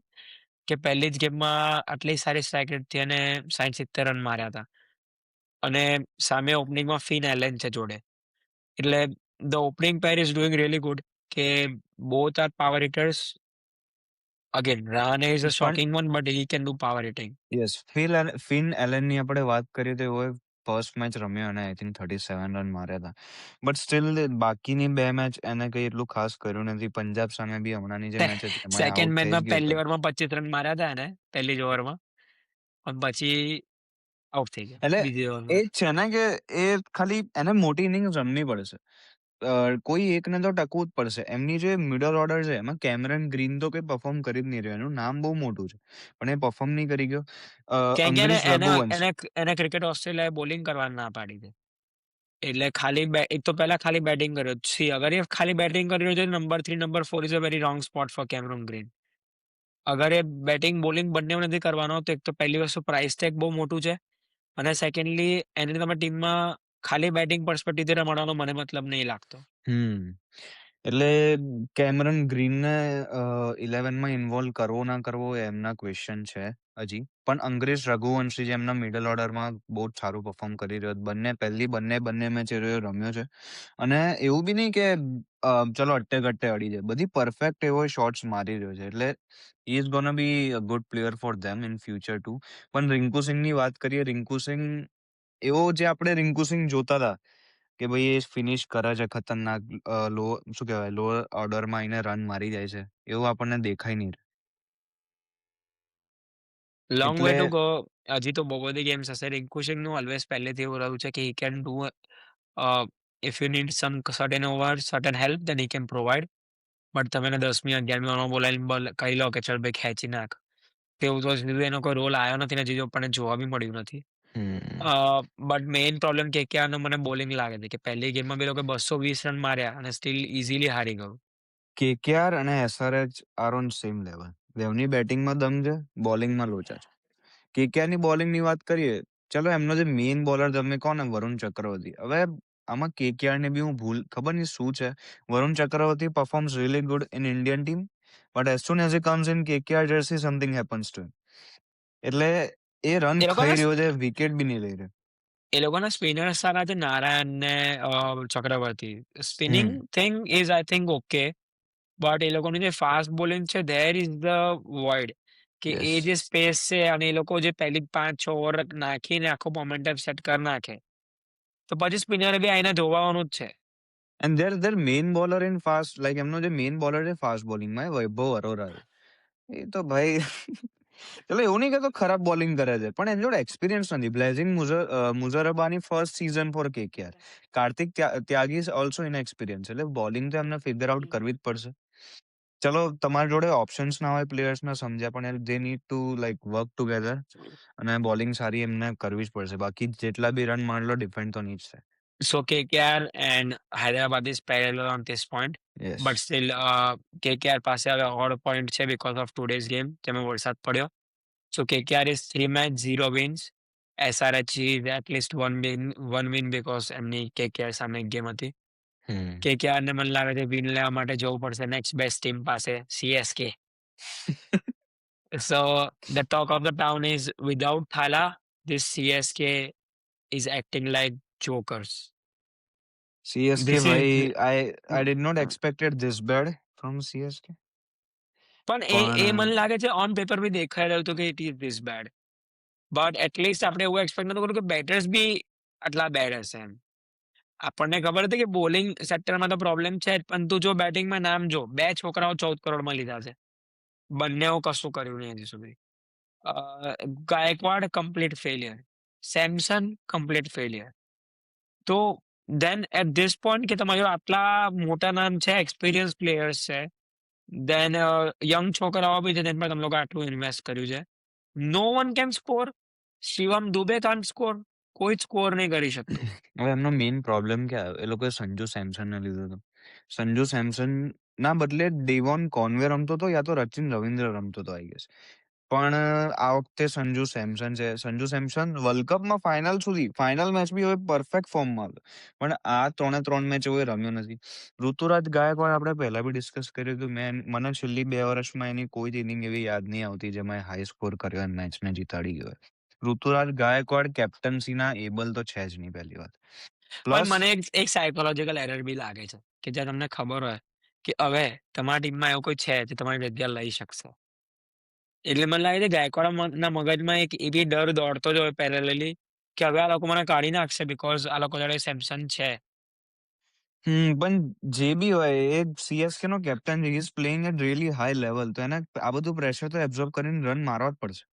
કે પહેલી જ ગેમમાં આટલી સારી સ્ટ્રાઇક રેટથી અને 60-70 રન માર્યા હતા. અને સામે ઓપનિંગમાં ફિન એલેન છે જોડે. એટલે the opening pair is doing really good. કે both are power hitters. Again Rahane is a પણ shocking one, but he can do power hitting. Yes, Finn એલનની આપણે વાત કરીએ તો એઓએ ફર્સ્ટ મેચ રમ્યો અને આઈ થિંક 37 રન માર્યા હતા. બટ સ્ટીલ બાકીની 2 મેચ એને કંઈ એટલું ખાસ કર્યું નથી. પંજાબ સામે બી હમણાંની જે મેચ હતી એમાંય સેકન્ડ આઉટ થઈ જ મેચમાં ગયો પહેલી હતો. ઓવરમાં 25 રન માર્યા હતા એને, પહેલી જ ઓવરમાં. પણ પછી આઉટ થઈ ગયા એટલે બીજી એ ઓવરમાં. જ છે ને કે એ ખાલી એને મોટી ઇનિંગ્સ રમવી પડશે. કોઈ એકને તો ટકવું જ પડશે. એમની જે મિડલ ઓર્ડર છે એમાં કેમેરન ગ્રીન તો કંઈ પરફોર્મ કરી જ નહીં રહ્યો. એનું નામ બહુ મોટું છે પણ એ પરફોર્મ નહીં કરી ગયો. કેમ કે એને અંગ્રેજ એને રઘુવંશ. એને એને ક્રિકેટ ઓસ્ટ્રેલિયાએ બોલિંગ કરવાની ના પાડી છે. એટલે ખાલી એક તો પહેલા ખાલી બેટિંગ કર્યો. સી અગર એ ખાલી બેટિંગ કરી રહ્યો છે, number 3 number 4 is a very wrong spot for Cameron Green. અગર એ બેટિંગ બોલિંગ બંને નથી કરવાનો, તો એક તો પહેલી વસ્તુ પ્રાઇસ ટેગ બહુ મોટું છે. અને સેકન્ડલી એને તમે ટીમમાં ખાલી બેટિંગ પર્સપેક્ટિવથી રમાડવાનો મને મતલબ નહીં લાગતો. એટલે કેમેરન ગ્રીનને 11માં ઇન્વોલ્વ કરવો ના કરવો એ એમના ક્વેશ્ચન છે હજી. પણ અંગ્રેજ રઘુવંશી જે એમના મિડલ ઓર્ડરમાં બહુ જ સારું પરફોર્મ કરી રહ્યો છે. બંને મેચ એ રમ્યો છે. અને એવું બી નહીં કે ચલો અટ્ટે-કટ્ટે અડી જાય. બધી પરફેક્ટ એવો શોટ્સ મારી રહ્યો છે. એટલે he is gonna be a good player for them in future too. પણ રિંકુ સિંહની વાત કરીએ. રિંકુ સિંહ એવો જે આપણે રિંકુ સિંહ જોતા હતા કે ભાઈ એ ફિનિશ કરે છે ખતરનાક, શું કહેવાય, લોઅર ઓર્ડરમાં આવીને રન મારી જાય છે, એવું આપણને દેખાય નહીં. લોંગ વે એટલે ટુ ગો. હજી તો બહુ બધી ગેમ્સ હશે. રિંકુ સિંહનું ઓલવેઝ પહેલેથી એવું રહ્યું છે કે he can do, if you need some certain over certain help then he can provide. But તમે એને 10મી 11મી ઓવરમાં બોલાવીને કહી લો કે ચલ ભાઈ ખેંચી નાખ, તેવું તો હજી સુધી એનો કોઈ રોલ આવ્યો નથી ને હજી આપણને જોવા બી મળ્યું નથી. હમ. બટ મેઇન પ્રોબ્લેમ KKRનો મને બોલિંગ લાગે છે. કે પહેલી ગેમમાં બી લોકો 220 રન માર્યા અને સ્ટીલ ઇઝીલી હારી ગયું. KKR અને SRH are on same level. બેવની બેટિંગમાં દમ છે, બોલિંગમાં લોચા છે. KKRની બોલિંગની વાત કરીએ, ચલો એમનો જે મેઇન બોલર તમે કહો ને વરુણ ચક્રવર્તી. હવે આમાં KKRને બી હું ભૂલ ખબર નહીં શું છે. Varun Chakravarthy performs really good in Indian team, but as soon as he comes in KKR jersey something happens to him. એટલે એ રન એ ખાઈ લોકોના રહ્યો છે, વિકેટ બી નહીં લઈ રહ્યો. એ લોકોના સ્પિનર સારા છે, નારાયણ ને Chakravarthy. Spinning hmm. Thing is I think okay. But એ લોકોની જે ફાસ્ટ બોલિંગ છે ધેર ઇઝ ધ વોઇડ. કે એ યસ. જે સ્પેસ છે અને એ લોકો જે પહેલી 5-6 ઓવર નાખીને આખો મોમેન્ટમ સેટ કરી નાખે, તો પછી સ્પિનરે બી આઈને ધોવાનું જ છે. And their main bowler in fast like એમનો જે મેઇન બોલર છે ફાસ્ટ બોલિંગમાં વૈભવ અરોરા છે. એ તો ભાઈ ચલો એવું નહીં કહેતો ખરાબ બોલિંગ કરે છે પણ એની જોડે એક્સપિરિયન્સ નથી. Blessing Muzarabani first season for KKR. Kartik Tyagi is also inexperience. એટલે બોલિંગ તો એમને ફિગર આઉટ કરવી જ પડશે. ચલો તમારી જોડે ઓપ્શન્સ ના હોય પ્લેયર્સને સમજ્યા પણ they need to like work together અને બોલિંગ સારી એમને કરવી જ પડશે. બાકી જેટલા બી રન મારી લો ડિફેન્ડ તો નહીં જ થાય. So KKR and Hyderabad is parallel on this point, yes. but still KKR પાસે હવે ઓડ પોઈન્ટ છે because of today's game જેમાં વરસાદ પડ્યો. So KKR is 3 match 0 wins. SRH is at least one win because એમની KKR સામે game હતી. KKR ને મને લાગે છે વિન લેવા માટે જવું પડશે નેક્સ્ટ બેસ્ટ ટીમ પાસે CSK. So the talk of the town is without Thala, this CSK is acting like jokers. CSK This is ભાઈ I did not expected this bad from CSK. પણ એ મને લાગે છે ઓન પેપર બી દેખાઈ રહ્યું હતું કે it is this bad, but at least આપણે એવું એક્સપેક્ટ નતું કર્યું કે બેટર્સ બી આટલા બેડ હશે એમ. આપણને ખબર હતી કે બોલિંગ સેક્ટરમાં તો પ્રોબ્લેમ છે જ, પણ તું જો બેટિંગમાં નામ જો 2 છોકરાઓ 14 કરોડમાં લીધા છે, બંનેઓ કશું કર્યું નહીં હજી સુધી. Gaikwad complete failure, Samson complete failure. તો દેન એટ ધીસ પોઈન્ટ કે તમારી જોડે આટલા મોટા નામ છે, એક્સપિરિયન્સ પ્લેયર્સ છે, દેન યંગ છોકરાઓ બી છે જેન પર તમે લોકો આટલું ઇન્વેસ્ટ કર્યું છે. No one can score. Shivam Dube can't score. કોઈ જ સ્કોર નહીં કરી શકતું. હવે એમનો મેઇન પ્રોબ્લેમ ક્યાં આવ્યો? એ લોકોએ સંજુ સેમસનને લીધો હતો. સંજુ સેમસન ના બદલે ડેવોન કોનવે રમતો હતો યા તો રચિન રવિન્દ્ર રમતો હતો આઈ ગેસ. પણ આ વખતે સંજુ સેમસન છે. સંજુ સેમસન વર્લ્ડ કપમાં ફાઇનલ મેચ બી હવે પરફેક્ટ ફોર્મમાં હતો, પણ આ 3 મેચ હવે રમ્યો નથી. ઋતુરાજ ગાયકવાડ આપણે પહેલા બી ડિસ્કસ કર્યું હતું. મને છેલ્લી 2 વર્ષમાં એની કોઈ જ ઇનિંગ એવી યાદ નહીં આવતી જેમાં હાઈ સ્કોર કર્યો અને મેચને જીતાડી ગયો. ઋતુરાજ ગાયકવાડ કેપ્ટન્સીના એબલ તો છે જ નહીં પહેલી વાત. પણ પ્લસ મને એક સાયકોલોજીકલ એરર બી લાગે છે કે જ્યાં તમને ખબર હોય કે હવે તમારી ટીમમાં એવું કોઈ છે જે તમારી જગ્યા લઈ શકશે, એટલે મને લાગે છે ગાયકવાડના મગજમાં એક એવી ડર દોડતો જ હોય પેરેલલી કે હવે આ લોકો મને કાઢી નાખશે બીકોઝ આ લોકો જોડે સેમસન છે. પણ જે બી હોય એ CSK નો કેપ્ટન છે. Is playing at really high level. તો એને આ બધું પ્રેશર તો એબ્ઝોર્બ કરીને રન મારવા જ પડશે.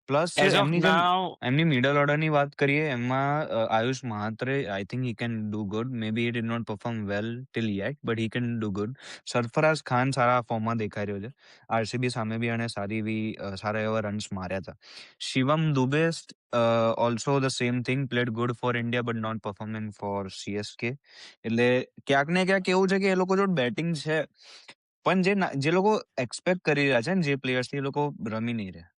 પ્લસ એઝ ઓફ નાઉ એમની મિડલ ઓર્ડરની વાત કરીએ એમાં Ayush Mhatre I think he can do good. Maybe he did not perform well till yet but he can do good. Sarfaraz Khan સારા ફોર્મમાં દેખાઈ રહ્યો છે. RCB સામે બી એણે સારા એવા રન્સ માર્યા હતા. Shivam Dube also the same thing, played good for India but not performing for CSK. એટલે ક્યાંક ને ક્યાંક એવું છે કે એ લોકો જો બેટિંગ છે પણ જે લોકો એક્સપેક્ટ કરી રહ્યા છે ને જે પ્લેયર્સ એ લોકો રમી નહીં રહ્યા,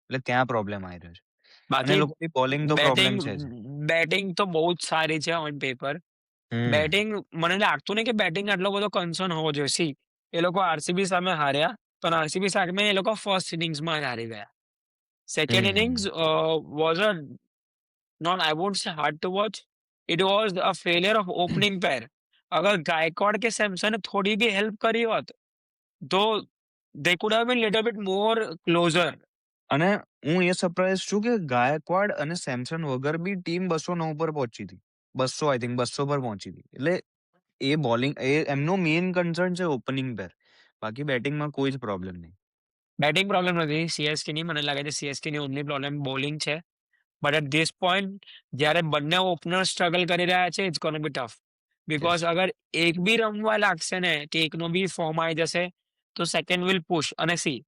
એટલે ત્યાં પ્રોબ્લેમ આવી રહ્યો છે. અને બાકી લોકોની બોલિંગ તો પ્રોબ્લેમ છે જ. બેટિંગ તો બહુ જ સારી છે ઓન પેપર. બેટિંગ મને લાગતું નહીં કે બેટિંગ આટલો બધો કન્સર્ન હોવો જોઈએ. સી એ લોકો RCB સામે હાર્યા, પણ RCB સામે એ લોકો ફર્સ્ટ ઇનિંગ્સમાં જ હારી ગયા. Second innings was a not I won't say hard to watch. It was a failure of opening pair. અગર ગાયકવાડ કે સેમસને થોડી બી હેલ્પ કરી હોત તો they could have been little bit more closer. અને હું એ સરપ્રાઈઝ છું કે ગાયકવાડ અને સેમસન વગર બી ટીમ 209 પર પહોંચી હતી. 200 આઈ થિંક 200 પર પહોંચી હતી. એટલે એ બોલિંગ એમનો મેઇન કન્સર્ન છે ઓપનિંગ પેર. બાકી બેટિંગમાં કોઈ જ પ્રોબ્લેમ નહીં. બેટિંગ પ્રોબ્લેમ નથી CSK ની. મને લાગે છે CSK ની ઓનલી પ્રોબ્લેમ બોલિંગ છે. બટ એટ ધીસ પોઈન્ટ જ્યારે બંને ઓપનર સ્ટ્રગલ કરી રહ્યા છે it's gonna be tough. Because અગર એક બી રમવા લાગશે ને કે એકનો બી ફોર્મ આવી જશે તો સેકન્ડ વિલ પુશ. અને સી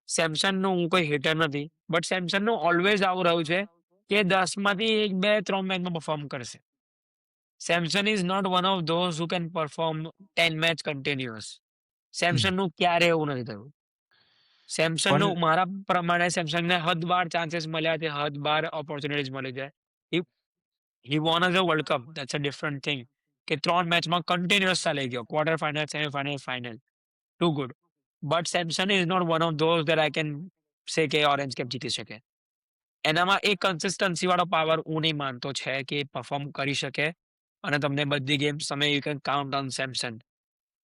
સેમસનનું હું કોઈ હિટર નથી, બટ સેમસનનું ઓલવેઝ આવું રહ્યું છે કે 10માંથી 1, 2, 3 મેચમાં પરફોર્મ કરશે. Samson is not one of those who can perform 10 match continuous. સેમસનનું ક્યારે એવું નથી થયું. સેમસનનું મારા પ્રમાણે સેમસંગને હદ બાર ચાન્સીસ મળ્યા છે, હદ બાર ઓપોર્ચ્યુનિટીઝ મળી છે. He won a world cup, that's a different thing. કે 3 મેચમાં કન્ટિન્યુઅસ ચાલી ગયો, quarter final, semifinal, final, too good. But Samson is not one of those that I can say કે ઓરેન્જ કેપ જીતી શકે. એનામાં એક કન્સિસ્ટન્સી વાળો પાવર હું નહીં માનતો છે કે પરફોર્મ કરી શકે અને તમને બધી ગેમ્સ તમે you can count on Samson.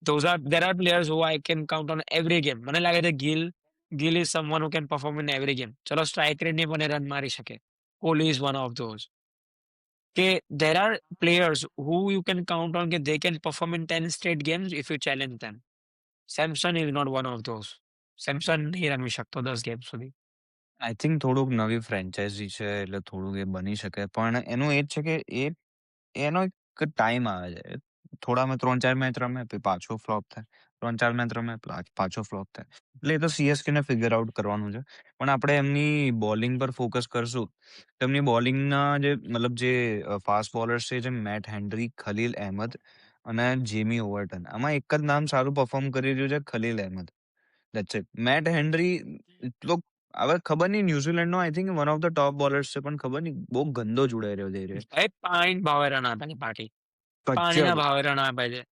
There are players who I can count on every game. મને લાગે છે Gill is someone who can perform in every game. ચલો સ્ટ્રાઇક રેટ ની પણ રન મારી શકે. Kohli is one of those. કે there are players who you can count on કે they can perform in 10 straight games if you challenge them. Samson is not one of those. Samson નહીં રમી શકતો 10 game સુધી. I think થોડુંક નવી franchise છે એટલે થોડુંક એ બની શકે. પણ એનું એ જ છે કે એનો એક ટાઈમ આવે છે. થોડામાં 3-4 મેચ રમે પછી પાછો ફ્લોપ થાય. 3-4 મેચ રમે પાછો ફ્લોપ થાય. એટલે એ તો સીએસકેને ફિગર આઉટ કરવાનું છે. પણ આપણે એમની બોલિંગ પર ફોકસ કરશું તો એમની બોલિંગના જે ફાસ્ટ બોલર્સ છે જેમ મેટ હેનરી, ખલીલ અહેમદ અને જેમી ઓવર્ટન. આમાં એક જ નામ સારું પરફોર્મ કરી રહ્યું છે, Khaleel Ahmed. That's it. Matt Henry એટલો હવે ખબર નહીં, ન્યુઝીલેન્ડનો I think one of the top bowlers છે, પણ ખબર નહીં બહુ ગંદો જોડાઈ રહ્યો છે એ રહ્યો. ભાઈ પાણી ભાવે રન આપે છે પાર્ટી. પાણીના ગજબ. ભાવે રન આપે છે.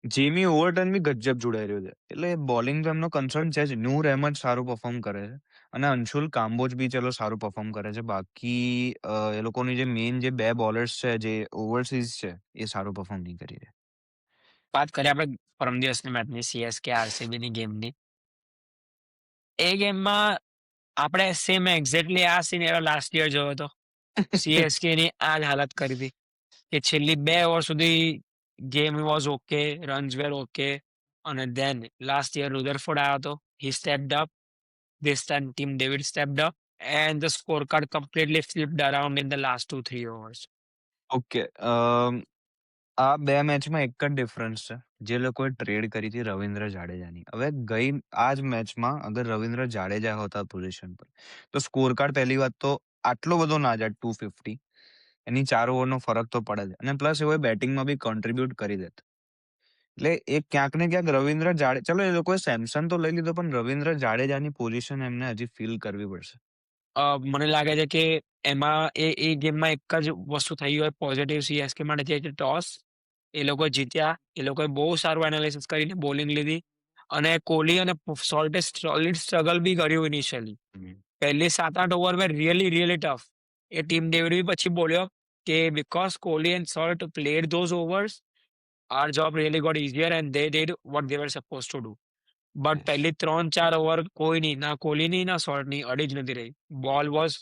જેમી ઓવર્ટન બી ગજબ જોડાઈ રહ્યો છે. એટલે બોલિંગ તો એમનો કન્સર્ન છે જ. નૂર અહેમદ સારું પરફોર્મ કરે છે અને અંશુલ કામ્બોજ બી ચલો સારું પરફોર્મ કરે છે. બાકી એ લોકોની જે મેઇન જે 2 બોલર્સ છે જે ઓવરસીઝ છે એ સારું પરફોર્મ નહીં કરી રહ્યા. વાત કરીએ આપણે પરમ દિવસની મેચની, સીએસકે આરસીબીની ગેમની. એ ગેમમાં આપણે સેમ એક્ઝેક્ટલી આ સિનેરિયો લાસ્ટ યર જોયો હતો. સીએસકેની આ જ હાલત કરી હતી કે છેલ્લી 2 ઓવર સુધી game was okay, runs were okay, અને ધેન લાસ્ટ યર રુધરફોર્ડ આવ્યો હતો. He stepped up. This time Team David stepped up and the scorecard completely flipped around in the last 2-3 overs. Okay. આ 2 મેચમાં એક જ difference છે. જે લોકોએ ટ્રેડ કરી હતી રવિન્દ્ર જાડેજાની. હવે આ જ મેચમાં અગર રવિન્દ્ર જાડેજા હોતા પોઝિશન પર તો સ્કોર કાર્ડ પહેલી વાત તો આટલો બધો ના જાય 250. એની 4 ઓવરનો ફરક તો પડે જ અને પ્લસ એઓએ બેટિંગમાં બી કોન્ટ્રીબ્યુટ કરી દેત. એટલે એ ક્યાંક ને ક્યાંક રવિન્દ્ર ચલો એ લોકોએ સેમસન તો લઈ લીધો પણ રવિન્દ્ર જાડેજાની પોઝિશન એમને હજી ફીલ કરવી પડશે. મને લાગે છે કે એમાં એ ગેમમાં એક જ વસ્તુ થઈ હોય પોઝિટિવ સીએસકે માટે, જે છે ટોસ. એ લોકો જીત્યા. એ લોકોએ બહુ સારું એનાલિસિસ કરીને બોલિંગ લીધી અને કોહલી અને સોલ્ટે સોલિડ સ્ટ્રગલ બી કર્યું ઇનિશિયલી. પહેલી 7-8 ઓવર વેર રિયલી ટફ. એ ટીમ ડેવિડ બી પછી બોલ્યો કે because Kohli and salt played those overs, our job really got easier and they did what they were supposed to do. But પહેલી 3-4 ઓવર કોઈ નહીં, ના કોહલીની ના સોલ્ટની અડી જ નથી રહી. બોલ વોઝ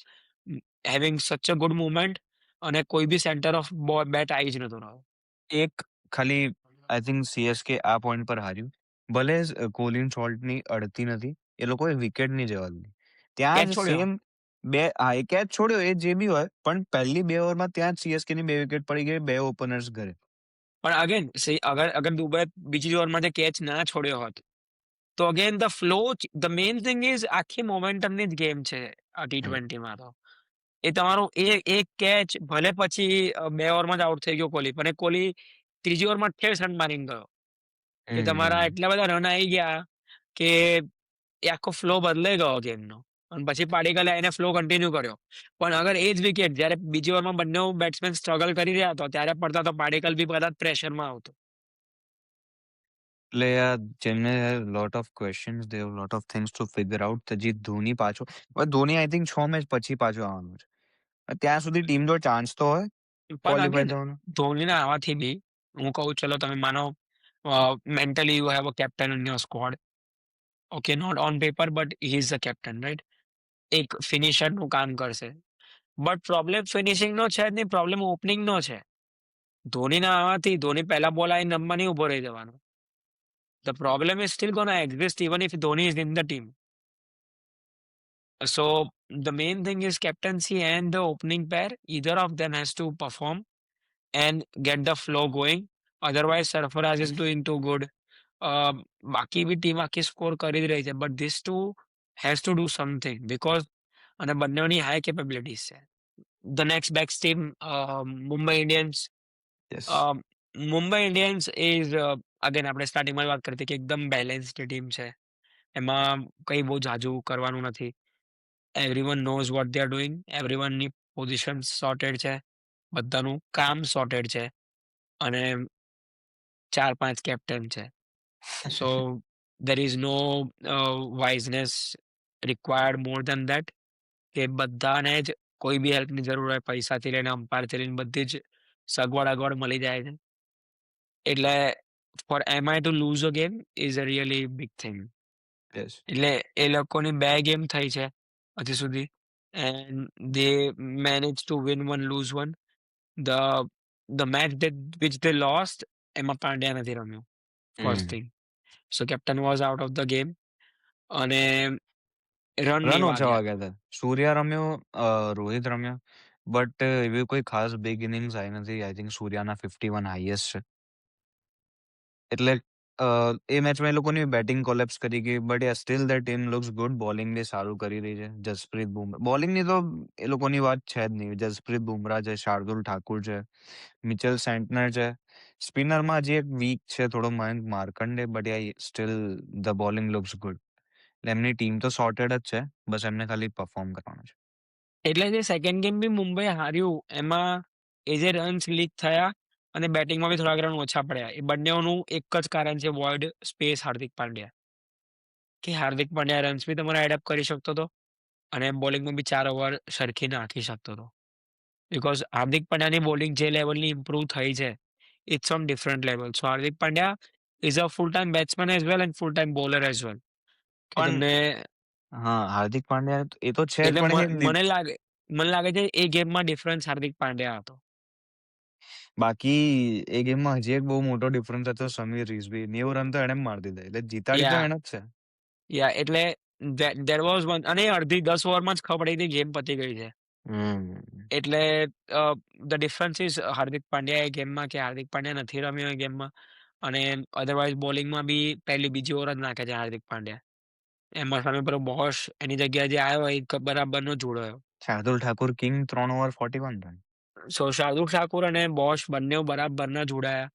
હેવિંગ સચ અ ગુડ મુવમેન્ટ અને કોઈ બી સેન્ટર ઓફ બેટ આવી જ નતો રહ્યો. એક ખાલી આઈ થિંક સીએસકે આ પોઈન્ટ પર હાર્યું. ભલે કોહલી સોલ્ટની અડતી નથી, એ લોકોએ વિકેટ નહીં જવા દીધી. ત્યાં કેચ જ છોડ્યો. સેમ એ કેચ છોડ્યો, એ જે બી હોય, પણ પહેલી 2 ઓવરમાં ત્યાં જ સીએસકે ની 2 વિકેટ પડી ગઈ, 2 ઓપનર્સ ઘરે. પણ અગેન અગર દુબઈ બીજી ઓવરમાં જે કેચ ના છોડ્યો હોત તો again the flow, the main thing is આખી મોમેન્ટમની જ ગેમ છે આ T20માં તો. એ તમારું એક કેચ ભલે પછી 2 ઓવરમાં જ આઉટ થઈ ગયો કોહલી, પણ એ કોહલી ત્રીજી ઓવરમાં 28 રન મારીને ગયો. કે તમારા એટલા બધા રન આવી ગયા કે એ આખો ફ્લો બદલાઈ ગયો ગેમનો. અને પછી પાડીકલે એને ફ્લો કન્ટિન્યુ કર્યો. પણ અગર એ જ વિકેટ જ્યારે બીજી ઓવરમાં બંને બેટ્સમેન સ્ટ્રગલ કરી રહ્યા હતો ત્યારે પડતા તો પાડીકલ બી કદાચ પ્રેશરમાં આવતો. એટલે જેમને lot of questions, they have lot of things to figure out. હજી ધોની પાછો, હવે ધોની આઈ થિંક 6 મેચ પછી પાછો આવવાનો છે. ત્યાં સુધી ટીમ જો ચાન્સ તો હોય પણ ક્વોલિફાય અગેન થવાનો. ધોનીના આવવાથી બી હું કહું, ચલો તમે માનો mentally you have a captain in your squad. Okay, not on paper but he is the captain, right? એક ફિનિશરનું કામ કરશે. બટ પ્રોબ્લેમ ફિનિશિંગનો છે જ નહીં, પ્રોબ્લેમ ઓપનિંગનો છે. ધોનીના આવવાથી ધોની પહેલા બોલ આવીને રમવા નહીં ઉભો રહી જવાનો. The problem is still gonna exist even if Dhoni is in the team. So the main thing is captaincy and the opening pair. Either of them has to perform and get the flow going. Otherwise, Sarfaraz is doing too good. બાકી બી team આખી score કરી જ રહી છે, but this too has to do something because અને બંનેની high capabilities છે. The next backs team Mumbai Indians. Yes. Mumbai Indians is again આપણે સ્ટાર્ટિંગમાં વાત કરી હતી કે એકદમ બેલેન્સ્ડ ટીમ છે. એમાં કંઈ બહુ ઝાઝું કરવાનું નથી. Everyone knows what they are doing. એવરીવનની પોઝિશન સોર્ટેડ છે. બધાનું કામ સોર્ટેડ છે. અને 4-5 કેપ્ટન છે. સો there is no wiseness required more than that. કે બધાને જ કોઈ બી હેલ્પની જરૂર હોય, પૈસાથી લઈને અમ્પાયરથી લઈને બધી જ સગવડ મળી જાય છે. એટલે for MI to lose a game is a really big thing. Yes. એટલે એ લોકોની 2 ગેમ થઈ છે હજી સુધી and they manage to win 1, lose 1. The match which they lost, એમાં પાંડ્યા નથી રમ્યો first thing. So captain was out of the game અને રન રન નહીં ઓછા વાગ્યા. વાગ્યા હતા. સૂર્યા રમ્યો, રોહિત રમ્યો, બટ એવી કોઈ ખાસ બિગ ઇનિંગ્સ આવી નથી. આઈ થિંક સૂર્યાના 51 હાઈએસ્ટ છે. એટલે એ મેચમાં એ લોકોની બેટિંગ કોલેપ્સ કરી ગઈ, but ya still the team looks good. Bowling બી સારું કરી રહી છે. જસપ્રીત બુમરાહ, બોલિંગની તો એ લોકોની વાત છે જ નહીં. જસપ્રીત બુમરાહ છે, શાર્દુલ ઠાકુર છે, મિચેલ સેન્ટનર છે. સ્પિનરમાં હજી એક વીક છે થોડો Mayank Markande, but ya still the bowling looks good. એટલે એમની ટીમ તો સોર્ટેડ જ છે, બસ એમને ખાલી પરફોર્મ કરવાનું છે. એટલે જે સેકન્ડ ગેમ બી મુંબઈ હાર્યું એમાં એ જે રન્સ લીક થયા અને બેટિંગમાં બી થોડાક રન ઓછા પડ્યા, એ બંનેનું એક જ કારણ છે, વોઇડ સ્પેસ હાર્દિક પાંડ્યા. કે હાર્દિક પાંડ્યા રન્સ બી તમારે એડઅપ કરી શકતો હતો અને બોલિંગમાં બી 4 ઓવર સરખી નાખી શકતો હતો. બિકોઝ હાર્દિક પંડ્યાની બોલિંગ જે લેવલની ઇમ્પ્રુવ થઈ છે, it's on different level. So Hardik Pandya is a full time batsman as well and full time bowler as well. કે પણ તમને હા, હાર્દિક પાંડ્યા એ તો છે જ, એટલે પણ મને લાગે છે એ ગેમમાં ડિફરન્સ હાર્દિક પાંડ્યા હતો. બાકી એ ગેમમાં હજી એક બહુ મોટો ડિફરન્સ હતો સમીર રિઝવી. 90 રન તો એણે જ મારી દીધા, એટલે જીતાડી તો યા એણે જ છે. એટલે દેર વોઝ વન અને અડધી 10 ઓવરમાં જ ખબર પડી હતી ગેમ પતી ગઈ છે. હમ એટલે ધ ડિફરન્સ ઇઝ હાર્દિક પાંડ્યા એ ગેમમાં કે હાર્દિક પાંડ્યા નથી રમ્યો એ ગેમમાં અને અધરવાઇઝ બોલિંગમાં બી પહેલી બીજી ઓવર જ નાખે છે હાર્દિક પાંડ્યા. એમાં સામે પેલો બોશ એની જગ્યાએ જે આવ્યો એ બરાબરનો જોડાયો. Shardul Thakur king 3 over 41 run. So Shardul Thakur અને બોશ બંને બરાબરના જોડાયા.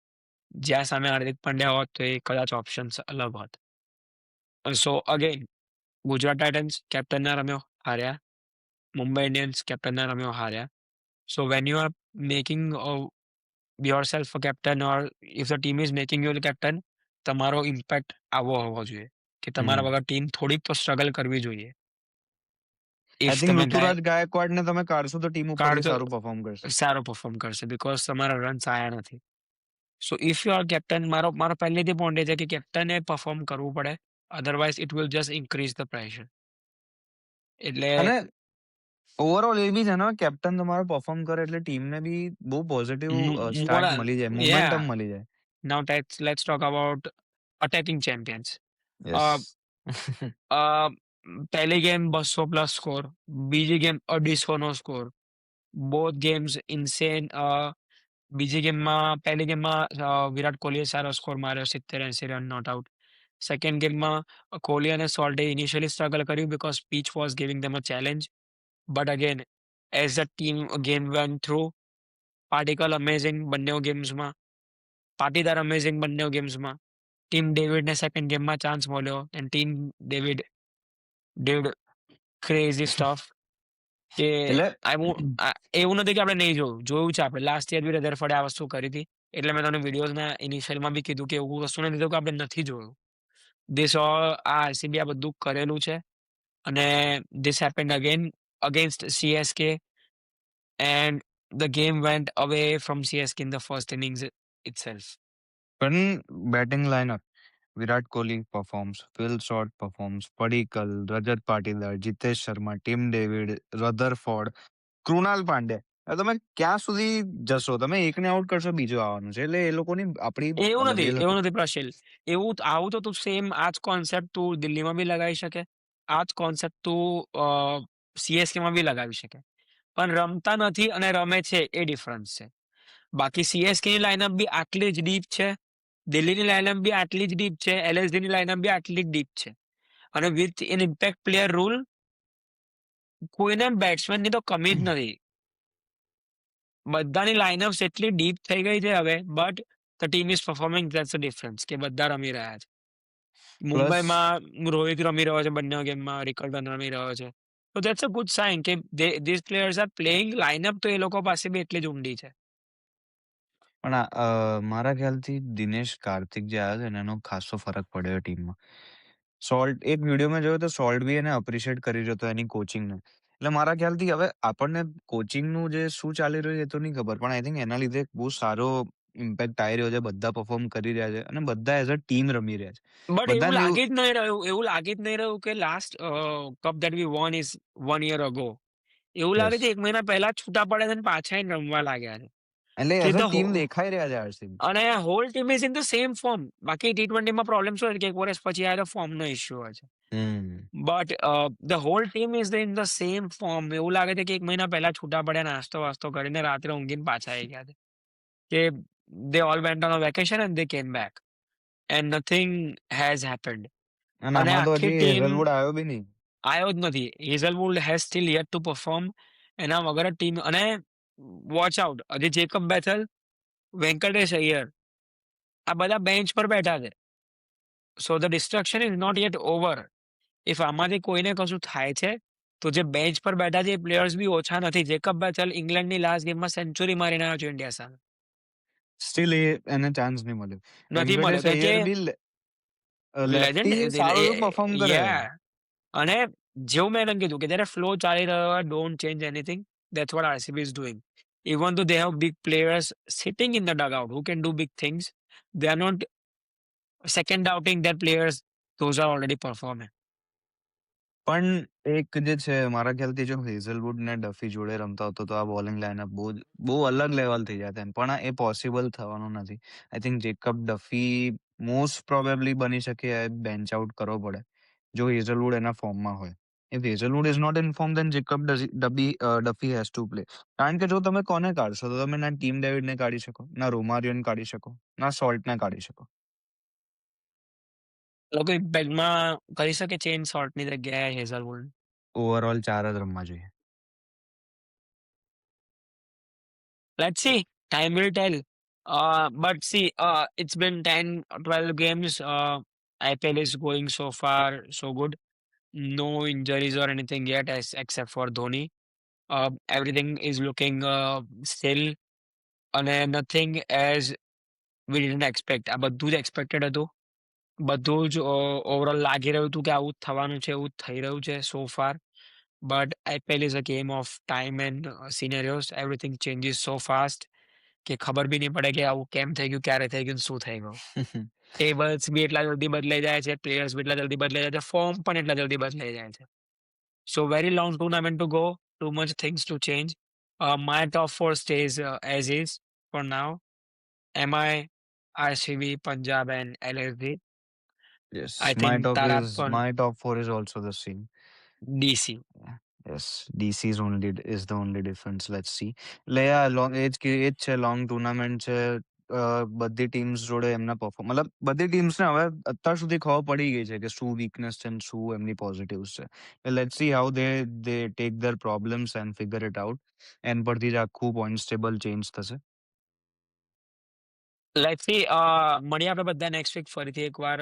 જ્યાં સામે હાર્દિક પાંડ્યા હોત તો એ કદાચ ઓપ્શન્સ અલગ હોત. સો અગેન ગુજરાત ટાઇટન્સ કેપ્ટન ના રમ્યો હાર્યા. મુંબઈ ઇન્ડિયન્સ કેપ્ટન ના રમ્યો હાર્યા. So when you are making yourself a captain or if the team is making you the captain, તમારો ઇમ્પેક્ટ આવો હોવો જોઈએ કે તમારા વગર ટીમ થોડીક તો સ્ટ્રગલ કરવી જોઈએ. આઈ ઇફ થિંક તમે ઋતુરાજ ગાયકવાડ ને તમે કાઢશો તો ટીમ ઉપર કાઢ તો સારું પરફોર્મ કરશે. સારો પરફોર્મ કરશે બિકોઝ તમારા રન્સ આયા નથી. સો ઇફ યુ આર કેપ્ટન, મારો પહેલેથી પોઈન્ટ એ છે કે કેપ્ટને પરફોર્મ કરવું પડે, otherwise it will just increase the pressure. એટલે અને ઓવરઓલ એ બી છે ને, કેપ્ટન તમારો પરફોર્મ કરે એટલે ટીમને બી બહુ પોઝિટિવ સ્ટાર્ટ મળી જાય, મોમેન્ટમ મળી જાય. Now let's talk about attacking champions. Yes. પહેલી ગેમ 200+ સ્કોર, બીજી ગેમ 250નો સ્કોર, બોથ ગેમ્સ ઇન્સેન. બીજી ગેમમાં પહેલી ગેમમાં વિરાટ કોહલીએ સારો સ્કોર માર્યો, 70-80 રન નોટ આઉટ. સેકન્ડ ગેમમાં કોહલી અને સોલ્ટે ઇનિશિયલી સ્ટ્રગલ કર્યું because pitch was giving them a challenge. But again as a team game went through. Padikkal amazing બંને ગેમ્સમાં, પાટીદાર અમેઝિંગ બંને ગેમ્સમાં. ટીમ ડેવિડને સેકન્ડ ગેમમાં ચાન્સ મળ્યો and Tim David did crazy stuff. કે એટલે એવું નથી કે આપણે નહીં જોયું છે. આપણે લાસ્ટ યર બી રધરફોર્ડે આ વસ્તુ કરી હતી. એટલે મેં તમને વિડીયોઝના ઇનિશિયલમાં બી કીધું કે એવું વસ્તુ નથી કે આપણે નથી જોયું. ધીસ ઓલ આ આરસીબી આ બધું કરેલું છે અને this happened again against CSK and the game went away from CSK in the first innings itself. પણ batting lineup, Virat Kohli performs, Phil Short performs, Padikkal, Rajat Patidar, Jitesh Sharma, Tim David, Rutherford, Krunal Pandey. હવે તમે ક્યાં સુધી જશો? તમે એકને આઉટ કરશો, બીજો આવવાનું છે. એટલે એ લોકોની આપણી એવું મતલબ નથી પ્રશિલ. આવું તો તું સેમ આ જ કોન્સેપ્ટ તું દિલ્હીમાં બી લગાવી શકે, આ જ કોન્સેપ્ટ તું સીએસકેમાં બી લગાવી શકે. પણ રમતા નથી અને રમે છે એ ડિફરન્સ છે. બાકી સીએસકેની લાઇનઅપ બી આટલી જ ડીપ છે, દિલ્હીની લાઇનઅપ બી આટલી જ ડીપ છે, એલએસડીની લાઇનઅપ બી આટલી જ ડીપ છે. અને with in impact player rule કોઈને બેટ્સમેનની તો કમી જ નથી. બધાની લાઇનઅપ્સ એટલી ડીપ થઈ ગઈ છે હવે, but the team is performing, that's the difference કે બધા રમી રહ્યા છે. પ્લસ મુંબઈમાં રોહિત રમી રહ્યો છે બંને ગેમમાં, રિકલ્ટન રમી રહ્યો છે. તો ધેટ્સ અ ગુડ સાઇન કે this players are playing. Line-up તો એ લોકો પાસે બી એટલી જ ઊંડી છે. પણ મારા ખ્યાલથી દિનેશ કાર્તિક જે આવ્યો છે ને, એનો ખાસો ફરક પડ્યો ટીમમાં. સોલ્ટ એક વિડીયોમાં જોયો તો સોલ્ટ બી એને અપ્રિશિએટ કરી રહ્યો હતો એની કોચિંગને. એટલે મારા ખ્યાલથી હવે આપણને કોચિંગનું જે શું ચાલી રહ્યું છે એ તો નહીં ખબર, પણ આઈ થિંક એના લીધે બહુ સારો ઇમ્પેક્ટ આવી રહ્યો છે. બધા પરફોર્મ કરી રહ્યા છે અને બધા એઝ અ ટીમ રમી રહ્યા છે. બટ એવું બધાને લાગી જ નહીં રહ્યું કે last cup that we won is 1 year ago. એવું લાગે યસ. છે 1 મહિના પહેલા જ છૂટા પડ્યા છે અને પાછા આઈને રમવા લાગ્યા છે. એટલે કે as a the team whole દેખાઈ રહ્યા છે આરસીબી. અને whole team is in the same form. બાકી T20માં પ્રોબ્લેમ શું હોય કે એક વર્ષ પછી આ ફોર્મનો ઇશ્યુ હોય છે. But the whole team is in the same form. એવું લાગે છે કે 1 મહિના પહેલા છૂટા પડ્યા, નાસ્તો વાસ્તો કરીને રાત્રે ઊંઘીને પાછા આવી ગયા છે. કે they all went on a vacation and they came back and nothing has happened. અને અને આમાં તો આખી હજી ટીમ હેઝલવુડ આવ્યો બી નહીં. આવ્યો જ નથી. Hazlewood has still yet to perform. એના વગર ટીમ અને વોચ આઉટ, હજી જેકબ બેથલ, વેંકટેશ અય્યર આ બધા બેન્ચ પર બેઠા છે. So the destruction is not yet over. If આમાંથી કોઈને કશું થાય છે તો જે બેન્ચ પર બેઠા છે એ પ્લેયર્સ બી ઓછા નથી. જેકબ બેથલ ઇંગ્લેન્ડની લાસ્ટ ગેમમાં સેન્ચુરી મારીને આવ્યો છે ઇન્ડિયા સામે. સ્ટીલ એને ચાન્સ નહીં મળ્યો. નથી મળ્યો વેંકટેશ કે અય્યર બી લેજન્ડ લેફ્ટી સારું એવું પરફોર્મ કરે. અને જેવું મેં એને કીધું કે જ્યારે ફ્લો ચાલી રહ્યો હોય, don't change anything. That's what RCB is doing. Even though they have big players sitting in the dugout who can do big things, they are not second doubting their players. Those are already performing. પણ એક જે છે મારા ખ્યાલથી જો Hazlewood ને ડફી જોડે રમતા હોતો તો આ બોલિંગ લાઇનઅપ બહુ અલગ લેવલ થઈ જાત એમ. પણ એ પોસિબલ થવાનું નથી. I think Jacob Duffy most probably બની શકે બેન્ચ આઉટ કરવો પડે જો હેઝલવુડ એના ફોર્મમાં હોય. If Hazlewood is not in form then Jacob Duffy has to play. કારણ કે જો તમે કોને કાઢશો તો તમે ના ટીમ ડેવિડને કાઢી શકો, ના રોમારિયોને કાઢી શકો, ના સોલ્ટને કાઢી શકો. લોકો ઇમ્પેક્ટમાં કરી શકે ચેન્જ શોર્ટની જગ્યાએ હેઝલવુડ. ઓવરઓલ 4 જ રમવા જોઈએ. Let's see. Time will tell. But see, it's been 10 or 12 games. IPL is going so far so good. No injuries or anything yet, except for Dhoni. Everything is looking still, અને nothing as we didn't expect. આ બધું જ expected હતું. બધું જ overall લાગી રહ્યું હતું કે આવું જ થવાનું છે, એવું જ થઈ રહ્યું છે so far. But IPL is a game of time and scenarios. Everything changes so fast કે ખબર બી નહીં પડે કે આવું કેમ થઈ ગયું, ક્યારે થઈ ગયું, શું થઈ ગયું. ટેબલ્સ બી એટલા જલ્દી બદલાઈ જાય છે, પ્લેયર્સ બી એટલા જલ્દી બદલાઈ જાય છે, ફોર્મ પણ એટલા જલ્દી બદલાઈ જાય છે. So very long tournament to go, too much things to change. My top 4 stays as is for now. MI, RCB, Punjab and LSD. Yes, I think તારા પણ my top 4 is also the same. DC. Yes, DC is the only difference. Let's see. એટલે એ જ છે long tournament છે. બધી teams જોડે એમના perform મતલબ બધી ટીમ્સને હવે અત્યાર સુધી ખબર પડી ગઈ છે કે શું વીકનેસ છે અને શું એમની પોઝિટિવ્સ છે. Let's see how they take their problems and figure it out. એન પરથી જ આખું પોઈન્ટ ટેબલ ચેન્જ થશે. Let's see. મળીએ આપણે બધા નેક્સ્ટ વીક ફરીથી એકવાર.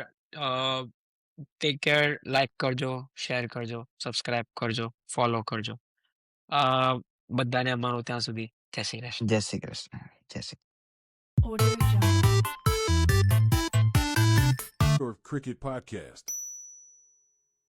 Take care. લાઈક કરજો, શેર કરજો, સબસ્ક્રાઇબ કરજો, ફોલો કરજો. બધાને અમારું ત્યાં સુધી જય શ્રી કૃષ્ણ. જય શ્રી કૃષ્ણ. જય શ્રી Your Cricket Podcast.